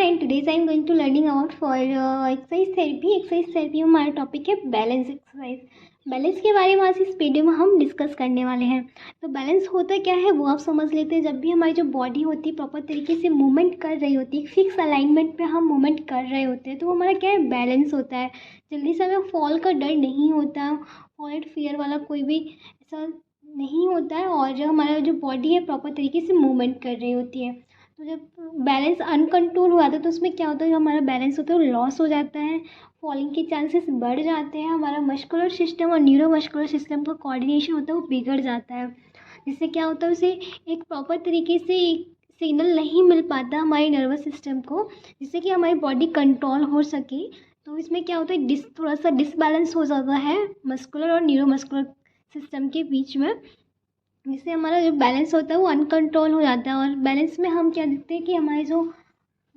and today's I am going to learning about for exercise therapy. Exercise therapy में हमारा topic है balance exercise. Balance के बारे में आज इस वीडियो में हम डिस्कस करने वाले हैं। तो बैलेंस होता क्या है वो आप समझ लेते हैं। जब भी हमारी जो बॉडी होती है प्रॉपर तरीके से मूवमेंट कर रही होती है, फिक्स अलाइनमेंट पे हम मूवमेंट कर रहे होते हैं, तो हमारा क्या है, बैलेंस होता है। जल्दी से हमें फॉल का डर नहीं होता, फॉल एंड फियर वाला कोई भी ऐसा नहीं होता है, और जो हमारा जो बॉडी है प्रॉपर तरीके से मूवमेंट कर रही होती है। तो जब बैलेंस अनकंट्रोल हो जाता है तो उसमें क्या होता है, जो हमारा बैलेंस होता है वो लॉस हो जाता है, फॉलिंग के चांसेस बढ़ जाते हैं, हमारा मस्कुलर सिस्टम और न्यूरोमस्कुलर सिस्टम का कोऑर्डिनेशन होता है वो बिगड़ जाता है। जिससे क्या होता है, उसे एक प्रॉपर तरीके से एक सिग्नल नहीं मिल पाता हमारे नर्वस सिस्टम को, जिससे कि हमारी बॉडी कंट्रोल हो सके। तो इसमें क्या होता है, थोड़ा सा डिसबैलेंस हो जाता है मस्कुलर और न्यूरोमस्कुलर सिस्टम के बीच में, जिससे हमारा जो बैलेंस होता है वो अनकंट्रोल हो जाता है। और बैलेंस में हम क्या देखते हैं कि हमारी जो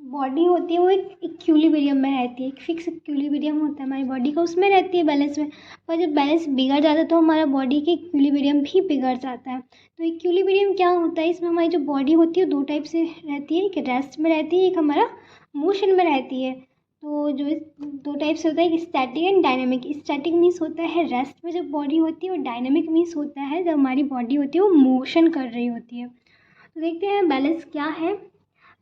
बॉडी होती है वो एक इक्विलिब्रियम में रहती है, एक फिक्स इक्विलिब्रियम होता है हमारी बॉडी का, उसमें रहती है बैलेंस में। पर जब बैलेंस बिगड़ जाता है तो हमारा बॉडी के इक्विलिब्रियम भी बिगड़ जाता है। तो इक्विलिब्रियम क्या होता है, इसमें हमारी जो बॉडी होती है दो टाइप से रहती है, एक रेस्ट में रहती है, एक हमारा मोशन में रहती है। तो जो दो टाइप से होता है, एक static and dynamic. Static means होता है रेस्ट में जब बॉडी होती है, और डायनेमिक मीन्स होता है जब हमारी बॉडी होती है वो मोशन कर रही होती है। तो देखते हैं बैलेंस क्या है।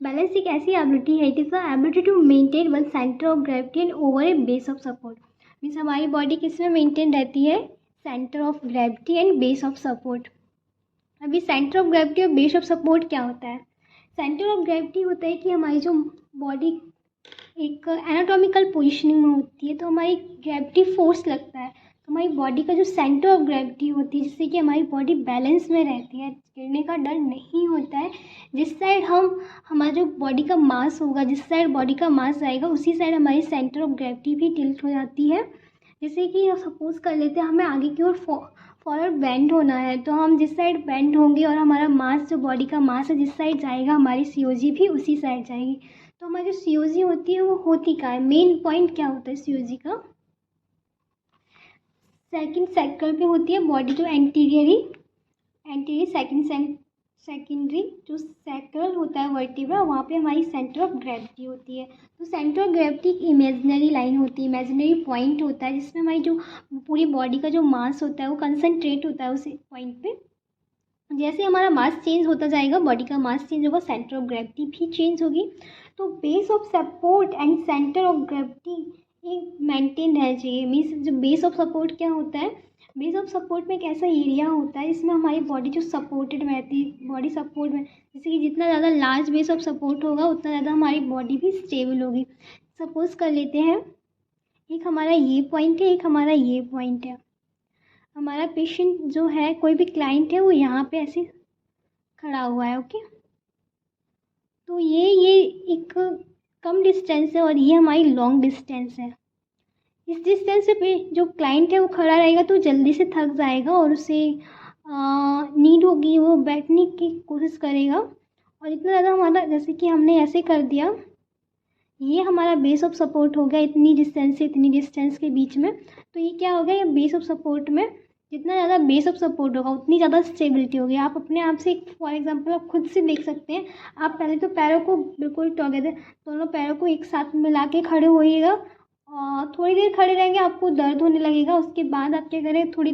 बैलेंस एक ऐसी एबिलिटी है, it is the ability to maintain one centre of gravity and over a base of support. Means हमारी बॉडी किस में मेंटेन रहती है, centre of gravity and base of support. अभी सेंटर ऑफ ग्रेविटी और बेस ऑफ सपोर्ट क्या होता है। सेंटर ऑफ ग्रेविटी होता है कि हमारी जो बॉडी एक एनाटॉमिकल पोजिशनिंग में होती है, तो हमारी ग्रेविटी फोर्स लगता है, तो हमारी बॉडी का जो सेंटर ऑफ ग्रेविटी होती है, जिससे कि हमारी बॉडी बैलेंस में रहती है, गिरने का डर नहीं होता है। जिस साइड हमारा जो बॉडी का मास होगा, जिस साइड बॉडी का मास जाएगा उसी साइड हमारी सेंटर ऑफ ग्रेविटी भी टिल्ट हो जाती है। जैसे कि सपोज कर लेते हैं हमें आगे की ओर फॉरवर्ड बेंड होना है, तो हम जिस साइड बेंड होंगे और हमारा मास जो बॉडी का मास है जिस साइड जाएगा, हमारी सीओजी भी उसी साइड जाएगी। तो हमारी जो सीओजी होती है वो होती क्या है, मेन पॉइंट क्या होता है सीओजी का, सेकंड सर्कल पे होती है बॉडी जो एंटीरियर सेकेंडरी जो सैक्रल होता है वर्टिब्रा, वहाँ पे हमारी सेंटर ऑफ ग्रेविटी होती है। तो सेंटर ऑफ ग्रेविटी एक इमेजिनरी लाइन होती है, इमेजिनरी पॉइंट होता है, जिसमें हमारी जो पूरी बॉडी का जो मास होता है वो कंसंट्रेट होता है उस पॉइंट पे। जैसे हमारा मास चेंज होता जाएगा, बॉडी का मास चेंज होगा, सेंटर ऑफ ग्रेविटी भी चेंज होगी। तो base of support and centre of gravity ये मेंटेन रहना चाहिए। मीन्स जो बेस ऑफ सपोर्ट क्या होता है, बेस ऑफ सपोर्ट में एक ऐसा एरिया होता है जिसमें हमारी बॉडी जो सपोर्टेड रहती है, बॉडी सपोर्ट में, जैसे कि जितना ज़्यादा लार्ज बेस ऑफ सपोर्ट होगा उतना ज़्यादा हमारी बॉडी भी स्टेबल होगी। सपोज कर लेते हैं एक हमारा ये पॉइंट है, एक हमारा ये पॉइंट है। हमारा पेशेंट जो है, कोई भी क्लाइंट है, वो यहाँ पे ऐसे खड़ा हुआ है, ओके। तो ये एक कम डिस्टेंस है और ये हमारी लॉन्ग डिस्टेंस है। इस डिस्टेंस पे जो क्लाइंट है वो खड़ा रहेगा तो जल्दी से थक जाएगा और उसे नीड होगी, वो बैठने की कोशिश करेगा। और इतना ज़्यादा हमारा, जैसे कि हमने ऐसे कर दिया, ये हमारा बेस ऑफ सपोर्ट हो गया इतनी डिस्टेंस से इतनी डिस्टेंस के बीच में। तो ये क्या हो गया, ये बेस ऑफ सपोर्ट में जितना ज़्यादा बेस ऑफ सपोर्ट होगा उतनी ज़्यादा स्टेबिलिटी होगी। आप अपने आप से फॉर एग्जांपल आप खुद से देख सकते हैं। आप पहले तो पैरों को बिल्कुल टुगेदर, दोनों पैरों को एक साथ मिला के खड़े होइएगा, और थोड़ी देर खड़े रहेंगे, आपको दर्द होने लगेगा। उसके बाद आप क्या करें, थोड़ी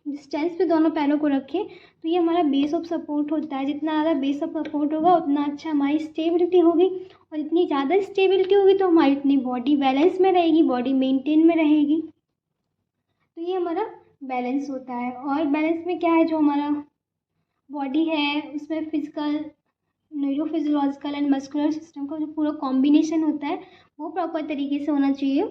डिस्टेंस पे दोनों पैरों को रखें। तो ये हमारा बेस ऑफ सपोर्ट होता है। जितना ज़्यादा बेस ऑफ सपोर्ट होगा उतना अच्छा हमारी स्टेबिलिटी होगी, और इतनी ज़्यादा स्टेबिलिटी होगी तो हमारी इतनी बॉडी बैलेंस में रहेगी, बॉडी मेंटेन में रहेगी। तो ये हमारा बैलेंस होता है। और बैलेंस में क्या है, जो हमारा बॉडी है उसमें physical, neurophysiological and muscular system का जो पूरा कॉम्बिनेशन होता है वो प्रॉपर तरीके से होना चाहिए।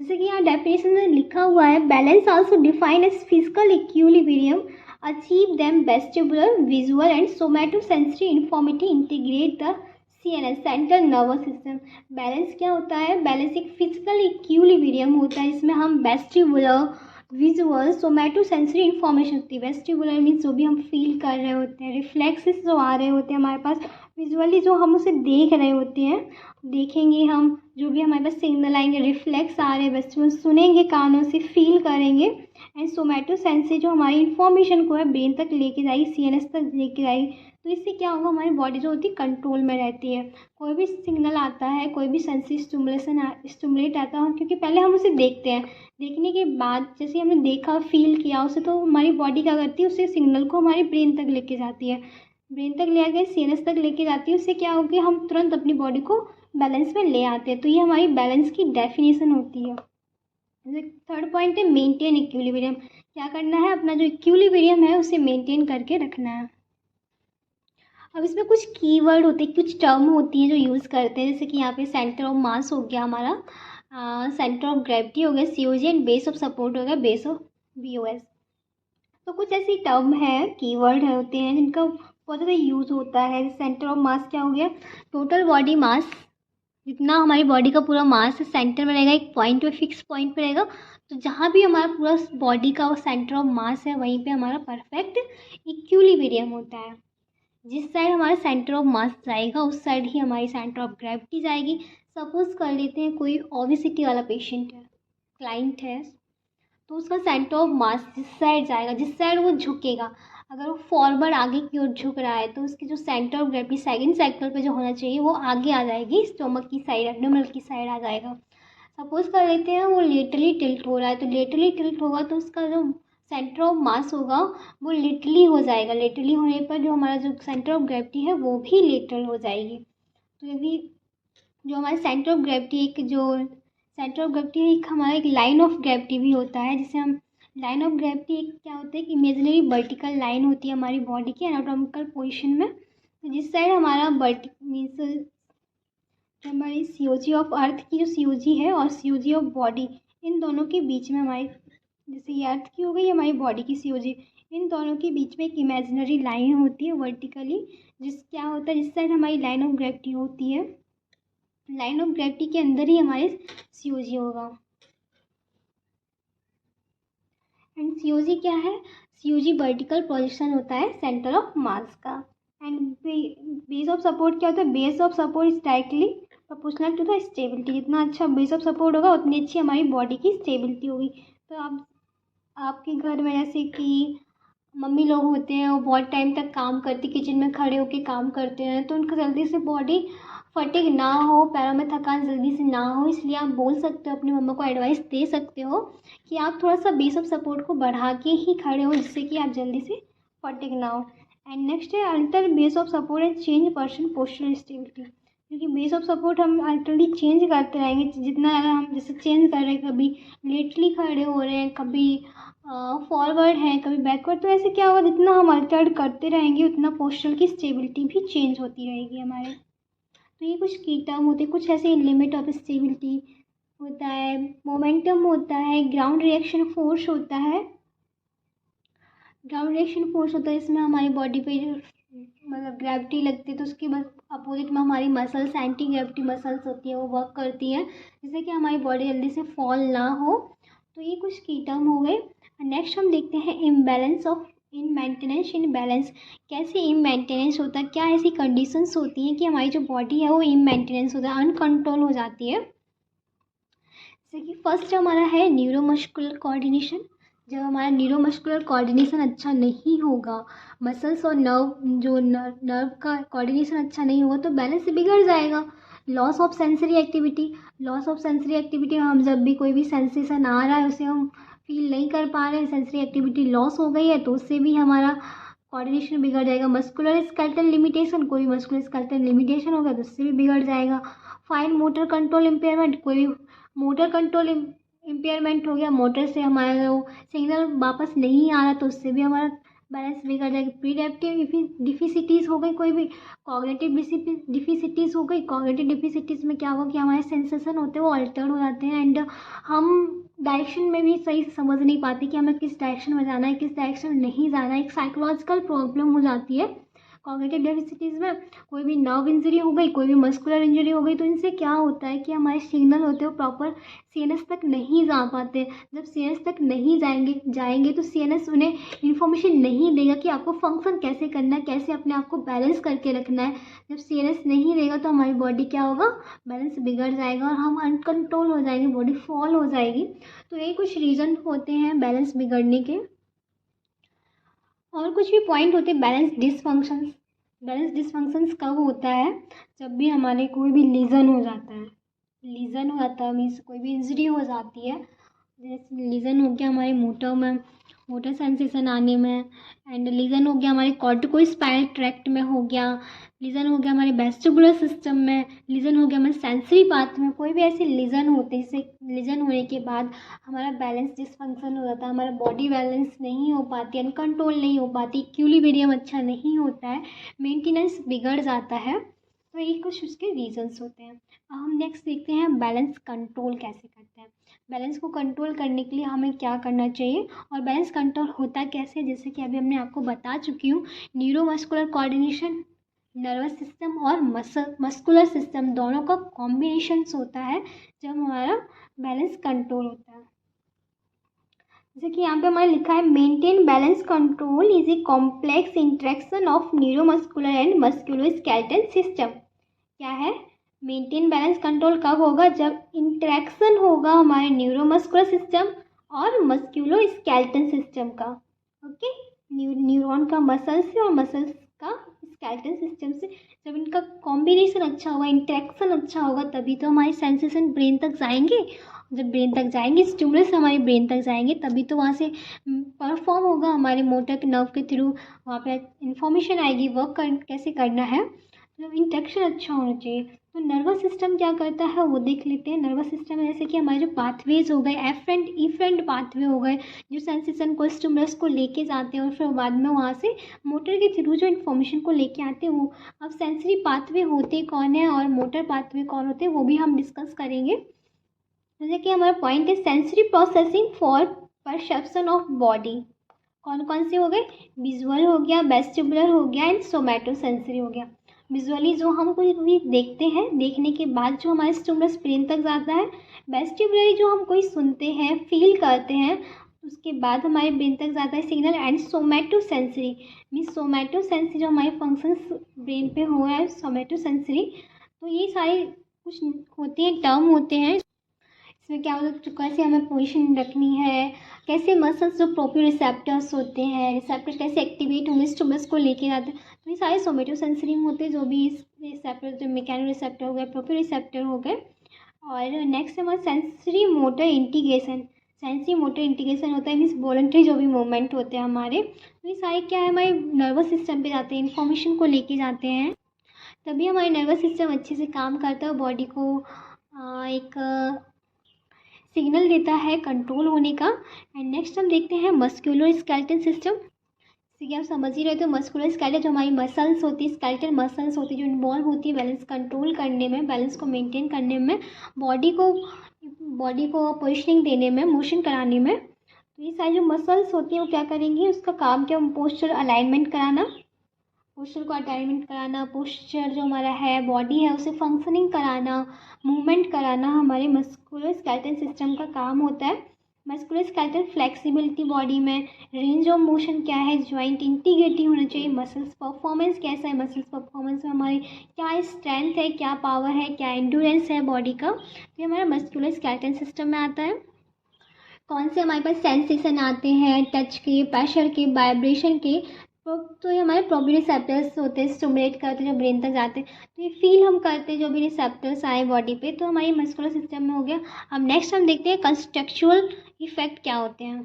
जैसे कि यहाँ डेफिनेशन में लिखा हुआ है, balance also define as physical equilibrium achieve them vestibular visual and somatosensory information integrate the CNS central nervous system. Balance क्या होता है, बैलेंस एक फिजिकल इक्विलिब्रियम होता है जिसमें हम वेस्टिबुलर, विजुअल, सोमैटोसेंसरी इन्फॉर्मेशन होती है। वेस्टिबुलर मीन्स जो भी हम फील कर रहे होते हैं, रिफ्लेक्सेस जो आ रहे होते हैं हमारे पास, विजुअली जो हम उसे देख रहे होते हैं, देखेंगे हम, जो भी हमारे पास सिग्नल आएंगे, रिफ्लेक्स आ रहे हैं, वेस्टिबुलर सुनेंगे कानों से, फील करेंगे। एंड सोमैटोसेंसरी जो हमारी इन्फॉर्मेशन को है ब्रेन तक लेके जाएगी, सीएनएस तक लेके जाएगी। तो इससे क्या होगा, हमारी बॉडी जो होती है कंट्रोल में रहती है। कोई भी सिग्नल आता है, कोई भी सेंसरी स्टिमुलेट आता है, क्योंकि पहले हम उसे देखते हैं, देखने के बाद जैसे हमने देखा फील किया उसे, तो हमारी बॉडी क्या करती है, उसे सिग्नल को हमारी ब्रेन तक लेके जाती है, ब्रेन तक ले आके सीएनएस तक लेके जाती है। उससे क्या होगी, हम तुरंत अपनी बॉडी को बैलेंस में ले आते हैं। तो ये हमारी बैलेंस की डेफिनेशन होती है। थर्ड पॉइंट है मेंटेन इक्विलिब्रियम। क्या करना है, अपना जो इक्विलिब्रियम है उसे मेंटेन करके रखना है। अब इसमें कुछ कीवर्ड होते हैं, कुछ टर्म होती हैं जो यूज़ करते हैं, जैसे कि यहाँ पे सेंटर ऑफ मास हो गया हमारा, सेंटर ऑफ ग्रेविटी हो गया COG, and base of support हो गया बेस ऑफ बीओएस। तो कुछ ऐसी टर्म है, कीवर्ड है होते हैं जिनका बहुत ज़्यादा यूज़ होता है। सेंटर ऑफ मास क्या हो गया, टोटल बॉडी मास, जितना हमारी बॉडी का पूरा मास है सेंटर में रहेगा, एक पॉइंट पे, फिक्स पॉइंट पे रहेगा। तो जहाँ भी हमारा पूरा बॉडी का वो सेंटर ऑफ मास है, वहीं पे हमारा परफेक्ट इक्विलिब्रियम होता है। जिस साइड हमारा सेंटर ऑफ मास जाएगा उस साइड ही हमारी सेंटर ऑफ ग्रेविटी जाएगी। सपोज कर लेते हैं कोई ओबेसिटी वाला पेशेंट है, क्लाइंट है, तो उसका सेंटर ऑफ मास जिस साइड जाएगा, जिस साइड वो झुकेगा, अगर वो फॉरवर्ड आगे की ओर झुक रहा है तो उसकी जो centre of gravity second cycle पे जो होना चाहिए वो आगे आ जाएगी, स्टोमक की साइड, एब्डोमिनल की साइड आ जाएगा। सपोज कर लेते हैं वो लेटरली टिल्ट हो रहा है, तो लेटरली टिल्ट होगा तो उसका जो सेंटर ऑफ मास होगा वो लेटरली हो जाएगा। लेटरली होने पर जो हमारा जो सेंटर ऑफ ग्रेविटी है वो भी लेटरल हो जाएगी। तो यदि जो हमारे सेंटर ऑफ ग्रेविटी, एक जो सेंटर ऑफ ग्रेविटी है, एक हमारा एक लाइन ऑफ ग्रेविटी भी होता है, जिसे हम लाइन ऑफ ग्रेविटी एक क्या होता है कि इमेजिनरी वर्टिकल लाइन होती है हमारी बॉडी के एनाटॉमिकल पोजीशन में। तो जिस साइड हमारा मीन्स हमारी सीओजी ऑफ अर्थ की जो सीओजी है और सीओजी ऑफ बॉडी, इन दोनों के बीच में हमारी, जैसे ये अर्थ की हो गई हमारी बॉडी की सीओजी, इन दोनों के बीच में एक इमेजिनरी लाइन होती है वर्टिकली, जिस क्या होता है, जिस साइड हमारी लाइन ऑफ ग्रेविटी होती है, लाइन ऑफ ग्रेविटी के अंदर ही हमारे सीओजी होगा। एंड सीओजी क्या है, सीओजी वर्टिकल प्रोजेक्शन होता है सेंटर ऑफ मास का। एंड बेस ऑफ सपोर्ट क्या होता है, base of support is directly proportional to the stability. जितना अच्छा बेस ऑफ सपोर्ट होगा उतनी अच्छी हमारी बॉडी की स्टेबिलिटी होगी। तो आप आपके घर में जैसे कि मम्मी लोग होते हैं, वो बहुत टाइम तक काम करते, किचन में खड़े होकर काम करते हैं, तो उनका जल्दी से बॉडी फटिग ना हो, पैरों में थकान जल्दी से ना हो, इसलिए आप बोल सकते हो, अपनी मम्मा को एडवाइस दे सकते हो कि आप थोड़ा सा बेस ऑफ सपोर्ट को बढ़ा के ही खड़े हो, जिससे कि आप जल्दी से फटिग ना हो। एंड नेक्स्ट है alter base of support and change person postural stability. क्योंकि बेस ऑफ सपोर्ट हम अल्टरली चेंज करते रहेंगे, जितना ज़्यादा हम जैसे चेंज कर रहे हैं, कभी लेटली खड़े हो रहे हैं, कभी फॉरवर्ड है, कभी बैकवर्ड, तो ऐसे क्या होगा, जितना हम अल्टर्ड करते रहेंगे उतना पोस्चर की स्टेबिलिटी भी चेंज होती रहेगी हमारे। तो ये कुछ की टर्म होते हैं, कुछ ऐसे लिमिट ऑफ स्टेबिलिटी होता है, मोमेंटम होता है, ग्राउंड रिएक्शन फोर्स होता है। ग्राउंड रिएक्शन फोर्स होता है, इसमें हमारी बॉडी पे मतलब ग्रेविटी लगती है, तो उसके बस अपोजिट में हमारी मसल्स, एंटी ग्रेविटी मसल्स होती है, वो वर्क करती है जिससे कि हमारी बॉडी जल्दी से फॉल ना हो। तो ये कुछ की टर्म हो गए। नेक्स्ट हम देखते हैं imbalance of in maintenance in balance. कैसे इम मेंटेनेंस होता है, क्या ऐसी कंडीशंस होती हैं कि हमारी जो बॉडी है वो इम मेंटेनेंस होता है, अनकंट्रोल हो जाती है। जैसे कि फर्स्ट हमारा है न्यूरोमस्कुलर कोऑर्डिनेशन। जब हमारा न्यूरोमस्कुलर कोऑर्डिनेशन अच्छा नहीं होगा, मसल्स और नर्व का कोऑर्डिनेशन अच्छा नहीं होगा, तो बैलेंस बिगड़ जाएगा। Loss of sensory activity, loss of sensory activity, हम जब भी कोई भी सेंसेशन आ रहा है उसे हम फील नहीं कर पा रहे हैं, सेंसरी एक्टिविटी लॉस हो गई है, तो उससे भी हमारा कोऑर्डिनेशन बिगड़ जाएगा। मस्कुलर स्केलेटल लिमिटेशन, कोई मस्कुलर स्केलेटल लिमिटेशन होगा तो उससे भी बिगड़ जाएगा। फाइन मोटर कंट्रोल इम्पेयरमेंट, कोई मोटर कंट्रोल इम्पेयरमेंट हो गया, मोटर से हमारा वो सिग्नल वापस नहीं आ रहा तो उससे भी हमारा बैलेंस बिगड़ जाएगा। प्रीडेप्टिव डिफिसिटीज़ हो गई, कोई भी कॉग्निटिव डिफिसिटीज़ हो गई। कॉग्निटिव डिफिसिटीज़ में क्या होगा कि हमारे सेंसेशन होते हैं वो अल्टर्ड हो जाते हैं, एंड हम डायरेक्शन में भी सही से समझ नहीं पाते कि हमें किस डायरेक्शन में जाना है, किस डायरेक्शन में नहीं जाना है। एक साइकोलॉजिकल प्रॉब्लम हो जाती है कॉग्निटिव डेफिसिटीज़ में। कोई भी नर्व इंजरी हो गई, कोई भी मस्कुलर इंजरी हो गई, तो इनसे क्या होता है कि हमारे सिग्नल होते हैं वो प्रॉपर सीएनएस तक नहीं जा पाते। जब सीएनएस तक नहीं जाएंगे तो सीएनएस उन्हें इन्फॉर्मेशन नहीं देगा कि आपको फंक्शन कैसे करना है, कैसे अपने आप को बैलेंस करके रखना है। जब सीएनएस नहीं देगा तो हमारी बॉडी क्या होगा, बैलेंस बिगड़ जाएगा और हम अनकंट्रोल हो जाएंगे, बॉडी फॉल हो जाएगी। तो यही कुछ रीज़न होते हैं बैलेंस बिगड़ने के। और कुछ भी पॉइंट होते हैं बैलेंस डिसफंक्शंस। बैलेंस डिसफंक्शंस कब होता है? जब भी हमारे कोई भी लीजन हो जाता है। लीजन हो जाता है मीन्स कोई भी इंजरी हो जाती है। जैसे लीजन हो गया हमारे मोटर में, मोटर सेंसेशन आने में, एंड लीजन हो गया हमारे कॉर्टिकोस्पाइनल ट्रैक्ट में हो गया, लीजन हो गया हमारे वेस्टिबुलर सिस्टम में, लीजन हो गया हमारे सेंसरी पाथ में। कोई भी ऐसे लीजन होते हैं, जैसे लीजन होने के बाद हमारा बैलेंस डिसफंक्शन हो जाता है, हमारा बॉडी बैलेंस नहीं हो पाती, अनकंट्रोल नहीं हो पाती, इक्विलिब्रियम अच्छा नहीं होता है, मेंटेनेंस बिगड़ जाता है। तो ये कुछ उसके रीजंस होते हैं। अब हम नेक्स्ट देखते हैं बैलेंस कंट्रोल कैसे करते हैं। बैलेंस को कंट्रोल करने के लिए हमें क्या करना चाहिए और बैलेंस कंट्रोल होता कैसे, जैसे कि अभी हमने आपको बता चुकी हूँ। न्यूरोमस्कुलर कोऑर्डिनेशन, नर्वस सिस्टम और मस्कुलर सिस्टम दोनों का कॉम्बिनेशंस होता है जब हमारा बैलेंस कंट्रोल होता है। जैसे कि यहाँ पे हमारे लिखा है maintain balance control is a complex interaction of neuromuscular and musculoskeletal system. क्या है? मेंटेन बैलेंस कंट्रोल कब होगा? जब इंटरेक्शन होगा हमारे न्यूरोमस्कुलर सिस्टम और मस्कुलोस्केलेटल सिस्टम का। ओके, न्यूरॉन का मसल से और मसल्स का स्केलेटल सिस्टम से जब इनका कॉम्बिनेशन अच्छा होगा, इंटरेक्शन अच्छा होगा, तभी तो हमारे सेंसेशन ब्रेन तक जाएंगे। जब ब्रेन तक जाएंगे, स्टिमुलस हमारे ब्रेन तक जाएंगे, तभी तो वहाँ से परफॉर्म होगा हमारे मोटर नर्व के थ्रू, वहाँ पे इंफॉर्मेशन आएगी वर्क कैसे करना है। तो इंटरेक्शन अच्छा होना चाहिए। तो नर्वस सिस्टम क्या करता है वो देख लेते हैं। नर्वस सिस्टम में जैसे कि हमारे जो पाथवेज हो गए, एफरेंट इफरेंट पाथवे हो गए, जो सेंसेशन को स्टिमुलस को लेके जाते हैं और फिर बाद में वहाँ से मोटर के थ्रू जो इन्फॉर्मेशन को लेके आते हैं वो। अब सेंसरी पाथवे होते कौन है और मोटर पाथवे कौन होते हैं वो भी हम डिस्कस करेंगे। जैसे कि हमारा पॉइंट है sensory processing for perception of body. कौन कौन से हो गए? विजुअल हो गया, वेस्टिबुलर हो गया एंड सोमैटो सेंसरी हो गया। विजुअली जो हम कोई भी देखते हैं, देखने के बाद जो हमारे स्टिमुलस ब्रेन तक जाता है। वेस्टिबुलरी जो हम कोई सुनते हैं, फील करते हैं, उसके बाद हमारे ब्रेन तक जाता है signal. And सोमैटो sensory means सोमैटो sensory जो हमारे फंक्शंस ब्रेन पे हो रहा है, सोमैटो सेंसरी। तो ये सारे कुछ होते हैं, टर्म होते हैं। इसमें क्या होता है, कैसे हमें पोजीशन रखनी है, कैसे मसल्स जो प्रोप्रियोसेप्टर्स होते हैं, रिसेप्टर्स कैसे एक्टिवेट होंगे, स्टिमुलस को लेके जाते हैं। तो ये सारे सोमैटो सेंसरी होते हैं, जो भी रिसेप्टर, जो मैकेनो रिसेप्टर हो गए, प्रोप्रियोसेप्टर हो गए। और नेक्स्ट हमारा sensory motor integration. Sensory motor integration होता है मीन्स वॉलंटरी जो भी मूवमेंट होते हैं हमारे, तो ये सारे क्या है हमारे नर्वस सिस्टम पे जाते हैं, इन्फॉर्मेशन को लेके जाते हैं, तभी हमारे नर्वस सिस्टम अच्छे से काम करता है, बॉडी को एक सिग्नल देता है कंट्रोल होने का। एंड नेक्स्ट हम देखते हैं मस्कुलर स्केलेटल सिस्टम। जैसे कि आप समझ ही रहे थे, मस्कुलर स्केलेटल जो हमारी मसल्स होती है, स्केलेटल मसल्स होती है जो इन्वॉल्व होती है बैलेंस कंट्रोल करने में, बैलेंस को मेंटेन करने में, बॉडी को पोजिशनिंग देने में, मोशन कराने में। तो ये सारी जो मसल्स होती हैं वो क्या करेंगी, उसका काम क्या, पोस्चर अलाइनमेंट कराना, पोस्चर को अलाइनमेंट कराना, पोस्चर जो हमारा है, बॉडी है, उसे फंक्शनिंग कराना, मूवमेंट कराना हमारे मस्कुलोस्केलेटल सिस्टम का काम होता है। मस्कुलोस्केलेटल फ्लेक्सिबिलिटी बॉडी में, रेंज ऑफ मोशन क्या है, जॉइंट इंटीग्रिटी होना चाहिए, मसल्स परफॉर्मेंस कैसा है, मसल्स परफॉर्मेंस में हमारी क्या स्ट्रेंथ है, क्या पावर है, क्या एंडुरेंस है बॉडी का, तो ये हमारा मस्कुलोस्केलेटल सिस्टम में आता है। कौन से हमारे पास सेंसेशन आते हैं, टच के, प्रेशर के, वाइब्रेशन के, तो ये हमारे प्रोप्रियोसेप्टर्स होते हैं, स्टिमुलेट करते हैं जो ब्रेन तक जाते हैं, तो ये फील हम करते हैं जो भी रिसेप्टर्स आए बॉडी पे, तो हमारी मस्कुलर सिस्टम में हो गया। अब नेक्स्ट हम देखते हैं कंटेक्चुअल इफेक्ट क्या होते हैं।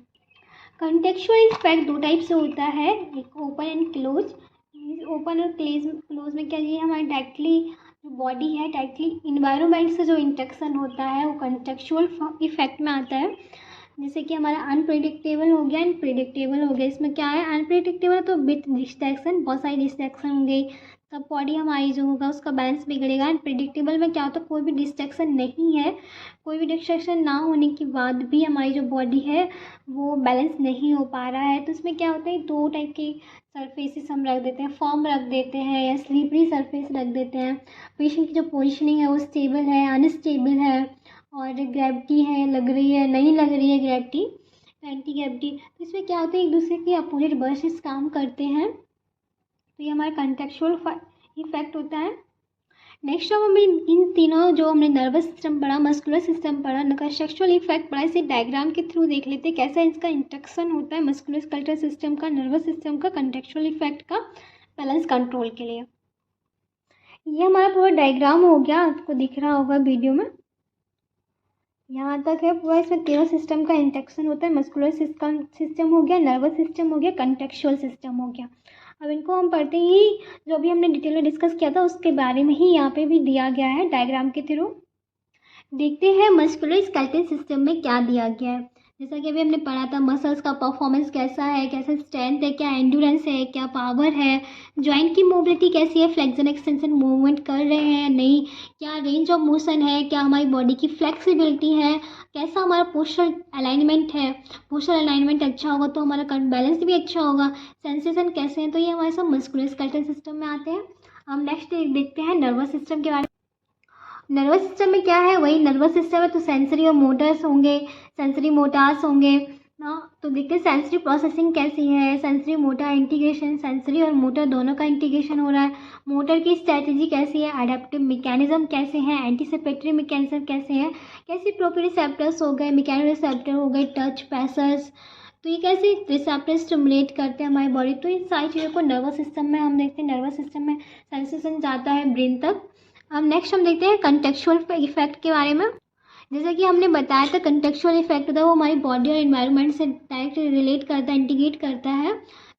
कंटेक्चुअल इफेक्ट दो टाइप से होता है, एक ओपन एंड क्लोज। ओपन और क्लोज में क्या, ये हमारे डायरेक्टली जो बॉडी है, डायरेक्टली इन्वायरमेंट से जो इंटरेक्शन होता है वो कंटेक्चुअल इफेक्ट में आता है। जैसे कि हमारा अनप्रेडिक्टेबल हो गया एंड प्रेडिक्टेबल हो गया। इसमें क्या है, अनप्रेडिक्टेबल तो विथ डिस्ट्रैक्शन, बहुत सारी डिस्ट्रैक्शन हो गई, तब बॉडी हमारी जो होगा उसका बैलेंस बिगड़ेगा। एंड प्रेडिक्टेबल में क्या होता है, कोई भी डिस्ट्रैक्शन नहीं है, कोई भी डिस्ट्रैक्शन ना होने के बाद भी हमारी जो बॉडी है वो बैलेंस नहीं हो पा रहा है। तो इसमें क्या होता है, दो टाइप के सरफेसेस हम रख देते हैं, फॉर्म रख देते हैं या स्लीपरी सरफेस रख देते हैं। पेशेंट की जो पोजिशनिंग है वो स्टेबल है, अनस्टेबल है, और ग्रेविटी है, लग रही है, नहीं लग रही है ग्रेविटी, एंटी ग्रेविटी। तो इसमें क्या होता है, एक दूसरे के अपोजिट बर्सेस काम करते हैं, तो ये हमारा कंटेक्चुअल इफेक्ट होता है। नेक्स्ट अब हमें इन तीनों जो हमने नर्वस सिस्टम पढ़ा, मस्कुलर सिस्टम पढ़ा, कंटेक्चुअल इफेक्ट पढ़ा, इसे डायग्राम के थ्रू देख लेते हैं कैसा इसका इंटरेक्शन होता है मस्कुलर स्केलेटल सिस्टम का, नर्वस सिस्टम का, कंटेक्चुअल इफेक्ट का। बैलेंस कंट्रोल के लिए। ये हमारा पूरा डायग्राम हो गया, आपको दिख रहा होगा वीडियो में, यहाँ तक है पूरा। इसमें तीनों सिस्टम का इंटरेक्शन होता है। मस्कुलर सिस्टम हो गया, नर्वस सिस्टम हो गया, कंटेक्चुअल सिस्टम हो गया। अब इनको हम पढ़ते ही, जो भी हमने डिटेल में डिस्कस किया था उसके बारे में ही यहाँ पे भी दिया गया है डायग्राम के थ्रू। देखते हैं मस्कुलर स्केलेटल सिस्टम में क्या दिया गया है। जैसा कि अभी हमने पढ़ा था, मसल्स का परफॉर्मेंस कैसा है, कैसा स्ट्रेंथ है, क्या एंड्योरेंस है, क्या पावर है, जॉइंट की मोबिलिटी कैसी है, फ्लेक्शन एक्सटेंशन मूवमेंट कर रहे हैं या नहीं, क्या रेंज ऑफ मोशन है, क्या हमारी बॉडी की फ्लेक्सिबिलिटी है, कैसा हमारा पोस्चर अलाइनमेंट है। पोस्चर अलाइनमेंट अच्छा होगा तो हमारा बैलेंस भी अच्छा होगा। सेंसेशन कैसे हैं, तो ये हमारे सब मस्कुलर स्केलेटल सिस्टम में आते हैं। हम नेक्स्ट देखते हैं नर्वस सिस्टम के बारे में। नर्वस सिस्टम में क्या है, वही नर्वस सिस्टम है तो सेंसरी और मोटर्स होंगे, सेंसरी मोटार्स होंगे ना। तो देखते हैं सेंसरी प्रोसेसिंग कैसी है, सेंसरी मोटर इंटीग्रेशन, सेंसरी और मोटर दोनों का इंटीग्रेशन हो रहा है। मोटर की स्ट्रैटेजी कैसी है, अडेप्टिव मैकेनिज्म कैसे हैं, एंटीसिपेटरी मैकेनिज्म कैसे हैं, कैसे प्रोप्रियोसेप्टर्स हो गए, मैकेनोरिसेप्टर हो गए, टच पैसर्स, तो ये कैसे रिसेप्टर स्टिमुलेट करते हैं हमारी बॉडी। तो इन सारी चीज़ों को नर्वस सिस्टम में हम देखते हैं। नर्वस सिस्टम में सेंसेशन जाता है ब्रेन तक। अब नेक्स्ट हम देखते हैं कंटेक्चुअल इफेक्ट के बारे में। जैसा कि हमने बताया था, कंटेक्चुअल इफेक्ट होता है वो हमारी बॉडी और इन्वायरमेंट से डायरेक्ट रिलेट करता है, इंटीग्रेट करता है।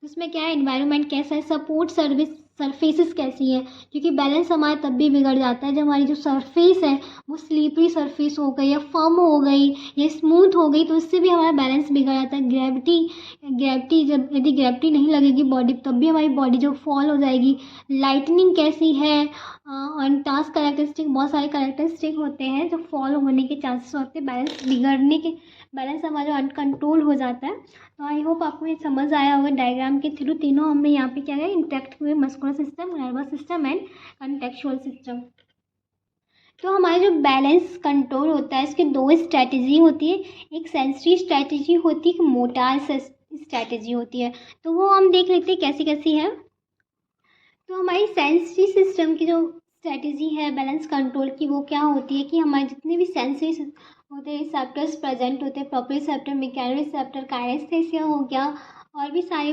उसमें क्या है, इन्वायरमेंट कैसा है, सपोर्ट सरफेसेस कैसी है, क्योंकि बैलेंस हमारा तब भी बिगड़ जाता है जब हमारी जो सरफेस है वो स्लीपरी सरफेस हो गई या फर्म हो गई या स्मूथ हो गई, तो इससे भी हमारा बैलेंस बिगड़ जाता है। ग्रेविटी जब यदि ग्रेविटी नहीं लगेगी बॉडी, तब भी हमारी बॉडी जो फॉल हो जाएगी। लाइटनिंग कैसी है, ऑन टास्क कैरेक्टरिस्टिक, बहुत सारे कैरेक्टरिस्टिक होते हैं जो फॉल होने के चांसेस होते हैं, बैलेंस बिगड़ने के, बैलेंस हमारा अनकंट्रोल हो जाता है। तो आई होप आपको ये समझ आया होगा डायग्राम के थ्रू। तीनों हमने यहाँ पे क्या है, इंटरेक्ट हुए, muscular system, nervous system and contextual system. तो हमारा जो बैलेंस कंट्रोल होता है, इसकी दो स्ट्रैटेजी होती है, एक सेंसरी स्ट्रैटेजी होती है, एक मोटार स्ट्रैटेजी होती है। तो वो हम देख लेते हैं कैसी कैसी है। तो हमारी सेंसरी सिस्टम की जो स्ट्रैटेजी है बैलेंस कंट्रोल की, वो क्या होती है कि हमारे जितने भी सेंसरी होते हैं, रिसेप्टर्स प्रेजेंट होते हैं, प्रोप्रियोसेप्टर, मैकेनोरिसेप्टर, काइनेस्थेसिया हो गया, और भी सारे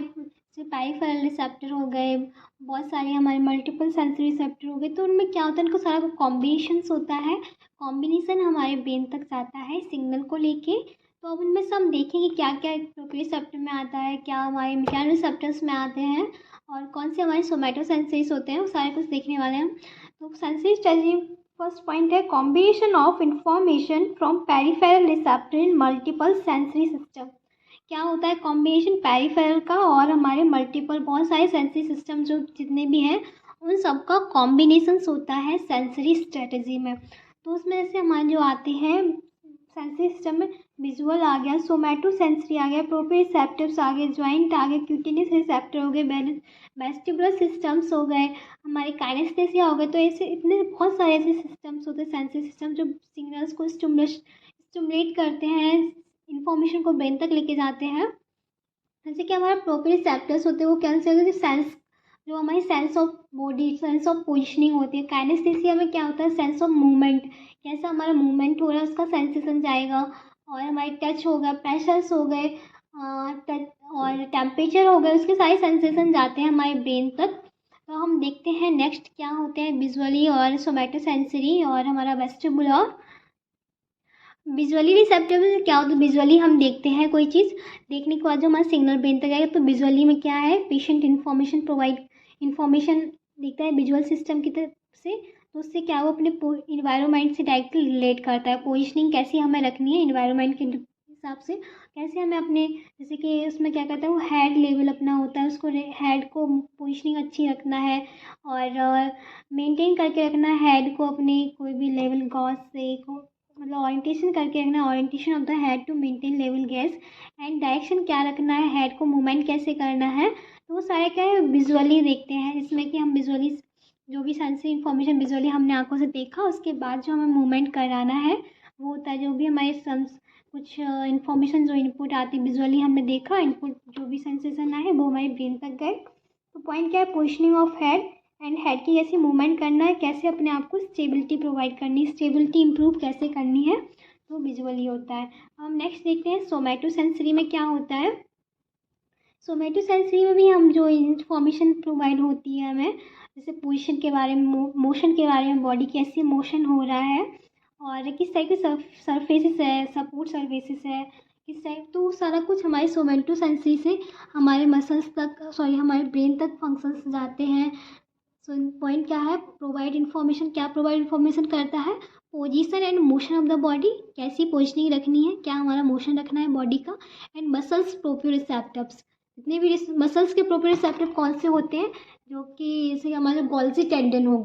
पेरिफेरल रिसेप्टर हो गए, बहुत सारे हमारे मल्टीपल सेंसरी रिसेप्टर हो गए। तो उनमें क्या होता है, उनको सारा कॉम्बिनेशंस होता है, कॉम्बिनेशन हमारे ब्रेन तक जाता है सिग्नल को लेके। तो अब उनमें से हम देखेंगे क्या क्या प्रोप्रियोसेप्टर में आता है, क्या हमारे मैकेनोरिसेप्टर्स में आते हैं, और कौन से हमारे सोमैटोसेंसरीज होते हैं, वो सारे कुछ देखने वाले हैं। तो सेंसरी स्ट्रैटेजी फर्स्ट पॉइंट है combination of information from peripheral receptor in multiple sensory system. क्या होता है, कॉम्बिनेशन पेरिफेरल का और हमारे मल्टीपल बहुत सारे सेंसरी सिस्टम जो जितने भी हैं उन सबका कॉम्बिनेशंस होता है सेंसरी स्ट्रैटेजी में। तो उसमें से हमारे जो आते हैं सेंसरी सिस्टम में, विजुअल आ गया, सोमैटो सेंसरी आ गया, प्रोप्रियोसेप्टिव्स आ गए, ज्वाइंट आ गए, क्यूटेनियस रिसेप्टर हो गए, वेस्टिबुलर सिस्टम्स हो गए, हमारे काइनेस्थेसिया हो गए। तो ऐसे इतने बहुत सारे ऐसे सिस्टम्स होते हैं सेंसरी सिस्टम जो सिग्नल्स को स्टिमुलेट करते हैं, इंफॉर्मेशन को ब्रेन तक लेके जाते हैं। जैसे कि हमारा प्रोप्रियोसेप्टर्स होते हैं, वो कैसे होते हैं, सेंस जो हमारी sense of body, sense of positioning होती है। काइनेस्थेसिया में क्या होता है, सेंस ऑफ मूवमेंट, कैसा हमारा मूवमेंट हो रहा है उसका सेंसेशन जाएगा। और हमारे टच हो गया, प्रेशर्स हो गए, टच और टेम्परेचर हो गए, उसके सारे सेंसेशन जाते हैं हमारे ब्रेन तक। तो हम देखते हैं नेक्स्ट क्या होते हैं, विजुअली और सोमैटोसेंसरी और हमारा वेस्टिबुलर। विजुअली रिसेप्टर में क्या होता है, विजुअली हम देखते हैं कोई चीज़, देखने के बाद जो हमारा सिग्नल ब्रेन तक आएगा, तो विजुअली में क्या है, पेशेंट इन्फॉर्मेशन देखता है विजुअल सिस्टम की तरफ से। तो उससे क्या वो अपने इन्वायरमेंट से डायरेक्टली रिलेट करता है, पोजिशनिंग कैसी हमें रखनी है इन्वायरमेंट के हिसाब से, कैसे हमें अपने, जैसे कि उसमें क्या करता है वो हेड लेवल अपना होता है, उसको हेड को पोजिशनिंग अच्छी रखना है और मेंटेन करके रखना है हेड को अपने कोई भी लेवल गॉस से को, मतलब ओरिएंटेशन करके रखना है, orientation of the head to maintain level gaze, and direction क्या रखना है, हेड को मूवमेंट कैसे करना है। तो वो सारे क्या है विजुअली देखते हैं, इसमें कि हम विजुअली जो भी सेंसरी इन्फॉर्मेशन विजुअली हमने आंखों से देखा, उसके बाद जो हमें मूवमेंट कराना है वो होता है, जो भी हमारे कुछ इन्फॉर्मेशन जो इनपुट आती है विजुअली हमने देखा, इनपुट जो भी सेंसेशन आए वो हमारे ब्रेन तक गए। तो पॉइंट क्या है, positioning of head and head की कैसे मूवमेंट करना है, कैसे अपने आप को स्टेबिलिटी प्रोवाइड करनी है, स्टेबिलिटी इंप्रूव कैसे करनी है, तो विजुअली होता है। हम नेक्स्ट देखते हैं सोमैटोसेंसरी में क्या होता है। सोमेटोसेंसरी में भी हम जो इंफॉर्मेशन प्रोवाइड होती है हमें, जैसे पोजीशन के बारे में, मोशन के बारे में, बॉडी कैसे मोशन हो रहा है और किस टाइप के सरफेसेस है, सपोर्ट सरफेसेस है, किस टाइप, तो सारा कुछ हमारे सोमेटोसेंसरी से हमारे मसल्स तक, सॉरी हमारे ब्रेन तक फंक्शंस जाते हैं। सो पॉइंट क्या है, प्रोवाइड इन्फॉर्मेशन, क्या प्रोवाइड इन्फॉर्मेशन करता है, position and motion of the body, कैसी पोजिशनिंग रखनी है, क्या हमारा मोशन रखना है बॉडी का, एंड मसल्स प्रोप्रियोसेप्टिव्स, जितने भी मसल्स के प्रोप्रियोसेप्टिव कौन से होते हैं, जो कि जैसे हमारा गोल्जी टेंडन हो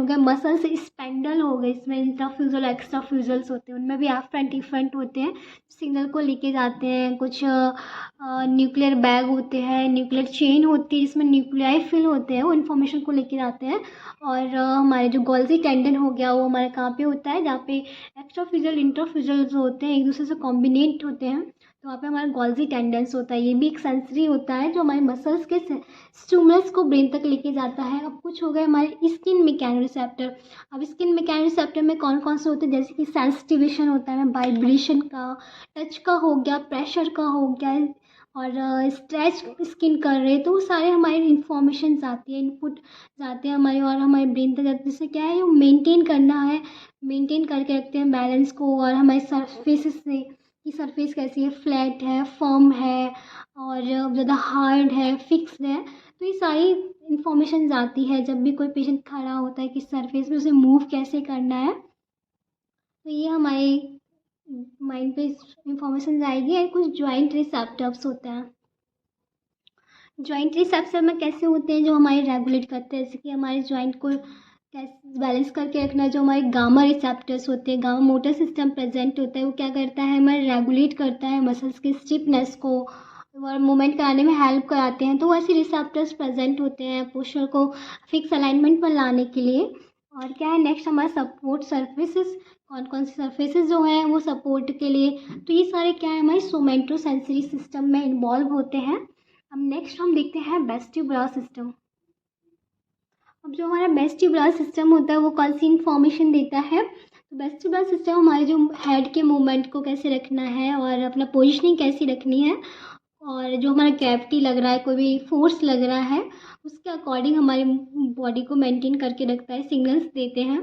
गया, मसल्स स्पेंडल हो गए, इसमें इंट्राफ्यूजल एक्स्ट्राफ्यूजल्स होते हैं, उनमें भी एफरेंट इफरेंट होते हैं, सिग्नल को लेके जाते हैं। कुछ न्यूक्लियर बैग होते हैं, न्यूक्लियर चेन होती है जिसमें न्यूक्लियाई फिल होते हैं, वो इन्फॉर्मेशन को लेके जाते हैं। और हमारे जो गोल्जी टेंडन हो गया, वो हमारे कहाँ पे होता है, जहाँ पे एक्स्ट्राफ्यूजल इंट्राफ्यूजल जो होते हैं एक दूसरे से कॉम्बिनेट होते हैं, तो वहाँ पे हमारा गोल्जी टेंडेंस होता है। ये भी एक सेंसरी होता है जो हमारे मसल्स के स्टिमुलस को ब्रेन तक लेके जाता है। अब कुछ हो गए हमारे स्किन मैकेनोरिसेप्टर। अब स्किन मैकेनोरिसेप्टर में कौन कौन से होते हैं, जैसे कि सेंसिटिवेशन होता है, वाइब्रेशन का, टच का हो गया, प्रेशर का हो गया, और स्ट्रेच स्किन कर रहे, तो वो सारे हमारे इन्फॉर्मेशन आती है, इनपुट जाते हैं हमारे और हमारे ब्रेन तक जाते हैं। जिससे क्या है, वो मेंटेन करना है, मेंटेन करके रखते हैं बैलेंस को, और हमारे सरफेसेस से कि सरफेस कैसी है, फ्लैट है, फर्म है, और ज़्यादा हार्ड है, फिक्स्ड है, तो ये सारी इन्फॉर्मेशन आती है जब भी कोई पेशेंट खड़ा होता है कि सरफेस पे उसे मूव कैसे करना है। तो ये हमारे माइंड पे इंफॉर्मेशन आएगी। और कुछ जॉइंट रिसेप्टर्स होते हैं। जॉइंट रिसेप्टर में कैसे होते हैं, जो हमारे रेगुलेट करते हैं, जैसे कि हमारे जॉइंट को कैसे बैलेंस करके रखना है। जो हमारे गामा रिसेप्टर्स होते हैं, गामा मोटर सिस्टम प्रेजेंट होता है, वो क्या करता है, हमारे रेगुलेट करता है मसल्स के स्टिफनेस को और मूवमेंट कराने में हेल्प कराते हैं। तो ऐसे रिसेप्टर्स प्रेजेंट होते हैं पोस्चर को फिक्स अलाइनमेंट पर लाने के लिए। और क्या है नेक्स्ट, हमारा सपोर्ट सर्फेसेस, कौन कौन से सर्फेसेस जो हैं वो सपोर्ट के लिए, तो ये सारे क्या है हमारे सोमेटोसेंसरी सिस्टम में इन्वॉल्व होते हैं। अब नेक्स्ट हम देखते हैं वेस्टिबुलर सिस्टम। अब जो हमारा वेस्टिबुलर सिस्टम होता है वो कौन सी इन्फॉर्मेशन देता है, तो वेस्टिबुलर सिस्टम हमारे जो हेड के मूवमेंट को कैसे रखना है और अपना पोजीशनिंग कैसी रखनी है, और जो हमारा ग्रेविटी लग रहा है, कोई भी फोर्स लग रहा है, उसके अकॉर्डिंग हमारी बॉडी को मेंटेन करके रखता है, सिग्नल्स देते हैं।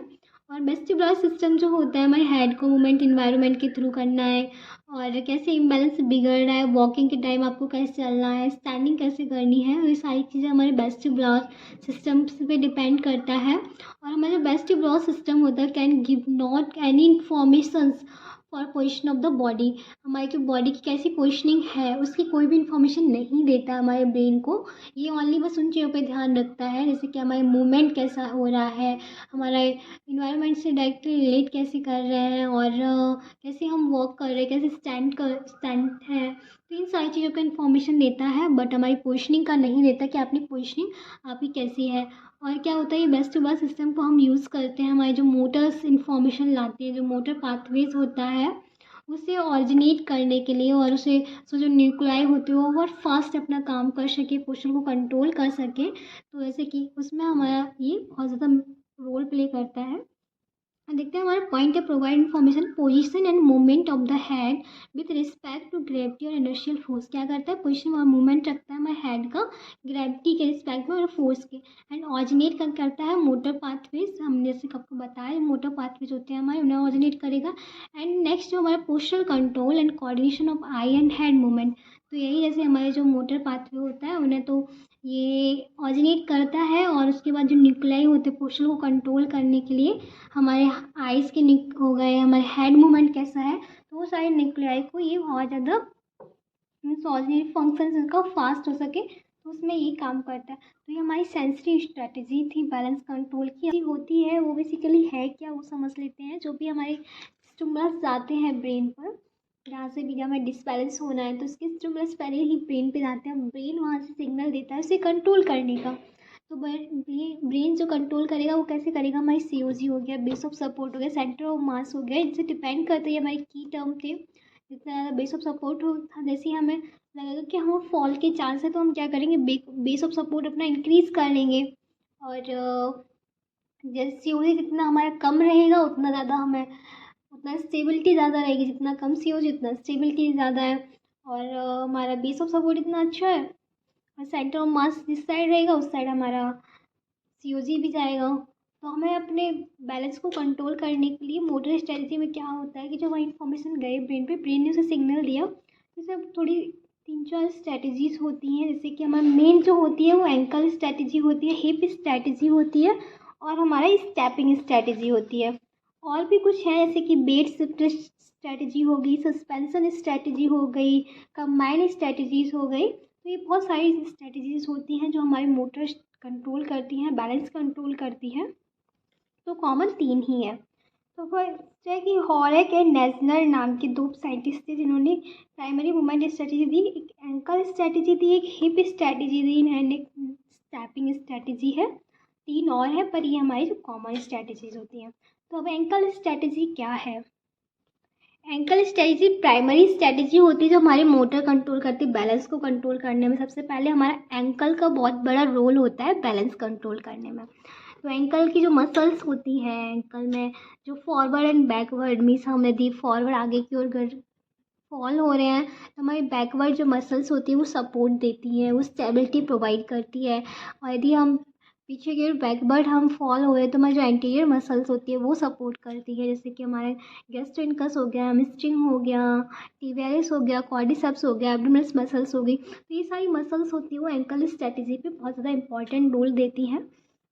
और वेस्टिबुलर सिस्टम जो होता है हमारे हेड को मूवमेंट इन्वायरमेंट के थ्रू करना है, और कैसे इम्बैलेंस बिगड़ रहा है, वॉकिंग के टाइम आपको कैसे चलना है, स्टैंडिंग कैसे करनी है, ये सारी चीज़ें हमारे वेस्टिबुलर सिस्टम पे डिपेंड करता है। और हमारा जो वेस्टिबुलर सिस्टम होता है can give not any informations for position of the body, हमारी जो बॉडी की कैसी पोजिशनिंग है उसकी कोई भी इन्फॉर्मेशन नहीं देता हमारे ब्रेन को। ये ओनली बस उन चीज़ों पे ध्यान रखता है, जैसे कि हमारे मूवमेंट कैसा हो रहा है, हमारा इन्वायरमेंट से डायरेक्टली रिलेट कैसे कर रहे हैं, और कैसे हम वॉक कर रहे हैं, कैसे स्टैंड है, तो इन सारी चीज़ों का इन्फॉर्मेशन देता है, बट हमारी पोजिशनिंग का नहीं देता कि आपकी पोजिशनिंग आपकी कैसी है। और क्या होता है, ये वेस्टिबुलर सिस्टम को हम यूज़ करते हैं हमारे जो मोटर्स इन्फॉर्मेशन लाते हैं, जो मोटर पाथवेज होता है उसे ऑरिजिनेट करने के लिए, और उसे जो न्यूक्लियाई होती है वो बहुत फास्ट अपना काम कर सके, पोषण को कंट्रोल कर सके, तो जैसे कि उसमें हमारा ये बहुत ज़्यादा रोल प्ले करता है। देखते हैं हमारा पॉइंट है, provide information position and movement of the head with respect to gravity और इनर्शियल फोर्स। क्या करता है, पोजीशन और मूवमेंट रखता है हमारे हेड का ग्रेविटी के रिस्पेक्ट में और फोर्स के, एंड ऑरिजिनेट करता है मोटर पाथवेज, हमने जैसे आपको बताया मोटर पाथवेज होते हैं हमारे, उन्हें ऑरिजिनेट करेगा। एंड नेक्स्ट जो हमारा postural control and coordination of I and head movement, तो यही जैसे हमारे जो मोटर पाथवे होता है उन्हें तो ये ऑरिजिनेट करता है, और उसके बाद जो न्यूक्लियाई होते हैं पोस्चर को कंट्रोल करने के लिए, हमारे आइज़ के हो गए, हमारे हेड मूवमेंट कैसा है, तो वो सारे न्यूक्लियाई को ये बहुत ज़्यादा ऑरिजिनेट फंक्शन इसका फास्ट हो सके, तो उसमें ये काम करता है। तो ये हमारी सेंसरी स्ट्रेटजी थी बैलेंस कंट्रोल की होती है, वो बेसिकली है क्या वो समझ लेते हैं। जो भी हमारे स्टिमुलस जाते हैं ब्रेन पर, जहाँ से भी हमें डिसबैलेंस होना है, तो उसके स्टिमुलस पहले ही ब्रेन पे जाते हैं, ब्रेन वहाँ से सिग्नल देता है उसे कंट्रोल करने का। तो ब्रेन जो कंट्रोल करेगा वो कैसे करेगा, हमारी COG हो गया, बेस ऑफ सपोर्ट हो गया, सेंटर ऑफ मास हो गया, इनसे डिपेंड करता है, हमारे की टर्म थे। जितना ज़्यादा बेस ऑफ सपोर्ट हो, जैसे ही हमें लगेगा कि हम फॉल के चांस है, तो हम क्या करेंगे, बेस ऑफ सपोर्ट अपना इंक्रीज़ कर लेंगे। और जैसे COG जितना हमारा कम रहेगा उतना स्टेबिलिटी ज़्यादा रहेगी, जितना कम COG उतना स्टेबिलिटी ज़्यादा है। और हमारा बेस ऑफ सपोर्ट इतना अच्छा है, और सेंटर ऑफ मास जिस साइड रहेगा उस साइड हमारा सीओजी भी जाएगा। तो हमें अपने बैलेंस को कंट्रोल करने के लिए मोटर स्ट्रेटजी में क्या होता है कि जो वहाँ इन्फॉर्मेशन गए ब्रेन पे, ब्रेन ने उसे सिग्नल दिया, जैसे अब थोड़ी 3-4 स्ट्रेटजीज होती हैं। जैसे कि हमारा मेन जो होती है वो एंकल स्ट्रेटजी होती है, हिप स्ट्रेटजी होती है, और हमारा स्टेपिंग स्ट्रेटजी होती है। और भी कुछ है जैसे कि बेट शिफ्ट स्ट्रेटजी हो गई, सस्पेंशन स्ट्रेटजी हो गई, कंबाइंड स्ट्रेटजीज हो गई। तो ये बहुत सारी स्ट्रेटजीज होती हैं जो हमारे मोटर कंट्रोल करती हैं, बैलेंस कंट्रोल करती हैं। तो कॉमन 3 ही है। तो फर्स्ट है कि हॉरेक एंड नेजनर नाम के 2 साइंटिस्ट थे जिन्होंने प्राइमरी मूवमेंट स्ट्रेटजी दी। एक एंकल स्ट्रेटजी दी, एक हिप स्ट्रेटजी दी, एंड एक स्टैपिंग स्ट्रेटजी है। 3 और है, पर ये हमारी जो कॉमन स्ट्रेटजीज होती हैं। तो अब एंकल स्ट्रेटजी क्या है? एंकल स्ट्रेटजी प्राइमरी स्ट्रेटजी होती है जो हमारे मोटर कंट्रोल करती है, बैलेंस को कंट्रोल करने में। सबसे पहले हमारा एंकल का बहुत बड़ा रोल होता है बैलेंस कंट्रोल करने में। तो एंकल की जो मसल्स होती हैं, एंकल में जो फॉरवर्ड एंड बैकवर्ड मीन्स हमने दी फॉरवर्ड आगे की ओर फॉल हो रहे हैं, तो हमारी बैकवर्ड जो मसल्स होती है वो सपोर्ट देती हैं, वो स्टेबिलिटी प्रोवाइड करती है। और यदि हम पीछे की ओर बैकवर्ड हम फॉल हो रहे हैं तो हमारी जो एंटीरियर मसल्स होती है वो सपोर्ट करती है। जैसे कि हमारे गैस्ट्रोइनकस हो गया, हैमस्ट्रिंग हो गया, टिबियालिस हो गया, क्वाड्रिसेप्स हो गया, एब्डोमिनल मसल्स हो गई। तो ये सारी मसल्स होती है वो एंकल स्ट्रेटजी पे बहुत ज़्यादा इंपॉर्टेंट रोल देती हैं।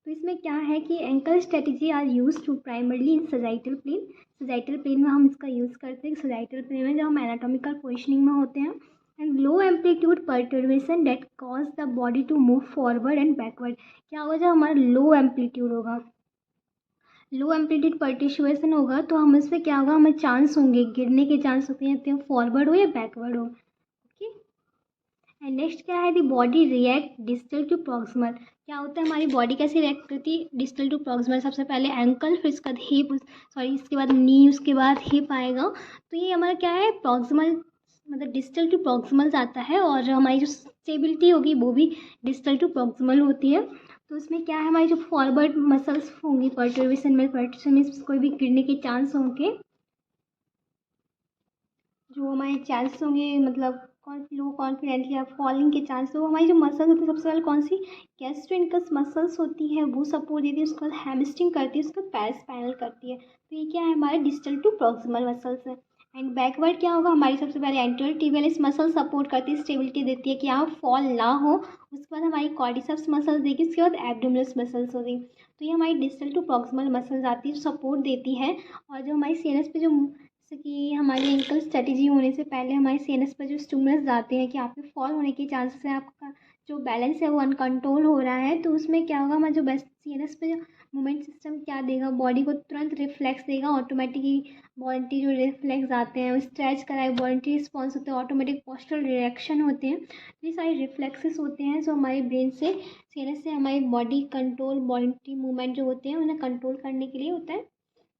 तो इसमें क्या है कि ankle strategy are used to primarily in sagittal plane. Sagittal plane में हम इसका यूज़ करते हैं। सजाइटल प्लेन में जब हम एनाटॉमिकल पोजिशनिंग में होते हैं, and low amplitude perturbation that cause the body to move forward and backward. क्या होगा जब हमारा लो एम्पलीट्यूड होगा, लो एम्पलीट्यूड पर्टिशुएशन होगा, तो हम इसमें क्या होगा, हमें चांस होंगे गिरने के चांस होते हैं, फॉरवर्ड हो या बैकवर्ड हो। ओके। एंड नेक्स्ट क्या है, the body react distal to proximal. क्या होता है, हमारी बॉडी कैसे रिएक्ट करती है डिस्टल टू प्रॉक्सिमल? सबसे पहले एंकल, फिर इसके बाद हिप, सॉरी इसके बाद नी, उसके बाद हिप आएगा। तो ये हमारा क्या है, प्रॉक्सिमल मतलब डिस्टल टू प्रॉक्सिमल आता है, और हमारी जो स्टेबिलिटी होगी वो भी डिस्टल टू प्रॉक्सिमल होती है। तो इसमें क्या है, हमारी जो फॉरवर्ड मसल्स होंगी पर्टर्बेशन में, कोई भी गिरने के चांस होंगे, जो हमारे चांस होंगे मतलब लो कॉन्फिडेंट या फॉलिंग के चांस, तो हमारी जो मसल्स होती है सबसे पहले कौन सी, गैस्ट्रोइनकस मसल्स होती है वो सपोर्ट देती है, उसके बाद हैमस्ट्रिंग करती है, उसके बाद पैरास्पाइनल करती है। तो ये क्या है, हमारे डिस्टल टू प्रॉक्सिमल मसल्स है। एंड बैकवर्ड क्या होगा, हमारी सबसे पहले एंटीरियर टिबियालिस मसल सपोर्ट करती है, स्टेबिलिटी देती है कि यहाँ फॉल ना हो। उसके बाद हमारी क्वाड्रिसेप्स मसल्स देगी, उसके बाद एब्डोमिनल मसल्स होगी। तो ये हमारी डिस्टल टू प्रॉक्सिमल मसल्स आती है, सपोर्ट देती है। और जो हमारी सीनस पे जो, जैसे कि हमारी एंकल स्ट्रेटजी होने से पहले हमारे सीएनएस पर जो स्टिमुलस आते हैं कि आपके फॉल होने के चांसेस है, आपका जो बैलेंस है वो अनकंट्रोल हो रहा है, तो उसमें क्या होगा, हमारा जो बेस्ट सीएनएस पे जो मूवमेंट सिस्टम क्या देगा, बॉडी को तुरंत रिफ्लेक्स देगा, ऑटोमेटिकली बॉडी जो रिफ्लेक्स आते हैं वो स्ट्रेच कराए, बॉडी रिस्पॉन्स होते हैं, ऑटोमेटिक पोस्टरल रिएक्शन होते हैं। तो ये सारे रिफ्लेक्सेस होते हैं जो हमारे ब्रेन से, सीएनएस से हमारी बॉडी कंट्रोल, बॉडी मूवमेंट जो होते हैं उन्हें कंट्रोल करने के लिए होता है।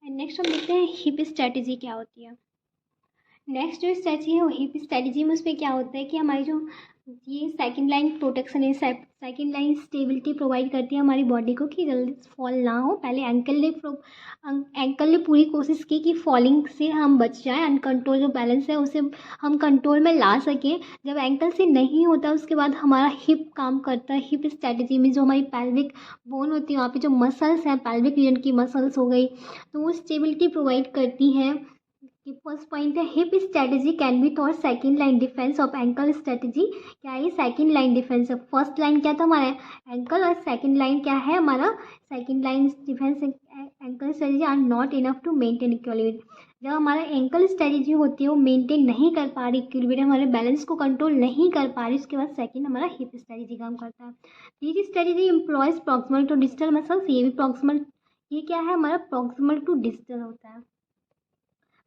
एंड नेक्स्ट हम देखते हैं हिप स्ट्रेटजी क्या होती है। नेक्स्ट जो स्ट्रेटजी है वो हिप स्ट्रेटजी में, उसमें क्या होता है कि हमारी जो ये सेकंड लाइन प्रोटेक्शन है, सेकंड लाइन स्टेबिलिटी प्रोवाइड करती है हमारी बॉडी को कि जल्दी फॉल ना हो। पहले एंकल ने पूरी कोशिश की कि फॉलिंग से हम बच जाएं, अनकंट्रोल जो बैलेंस है उसे हम कंट्रोल में ला सकें। जब एंकल से नहीं होता उसके बाद हमारा हिप काम करता है। हिप स्ट्रेटजी में जो हमारी पैल्विक बोन होती है, वहाँ पे जो मसल्स हैं, पैल्विक रीजन की मसल्स हो गई, तो वो स्टेबिलिटी प्रोवाइड करती है। फर्स्ट पॉइंट है, hip strategy can be thought second line defence of ankle strategy. क्या है, सेकंड लाइन डिफेंस है। फर्स्ट लाइन क्या था हमारा एंकल, और सेकंड लाइन क्या है हमारा, second line defence. Ankle strategy are not enough to maintain equilibrium. जब हमारा एंकल स्ट्रेटजी होती है वो मेंटेन नहीं कर पा रही इक्विलिब्रियम, हमारे बैलेंस को कंट्रोल नहीं कर पा रही, उसके बाद सेकंड हमारा हिप स्ट्रेटजी काम करता है। This strategy employs proximal to distal muscles. ये भी प्रॉक्सिमल, ये क्या है हमारा प्रॉक्सिमल टू डिस्टल होता है।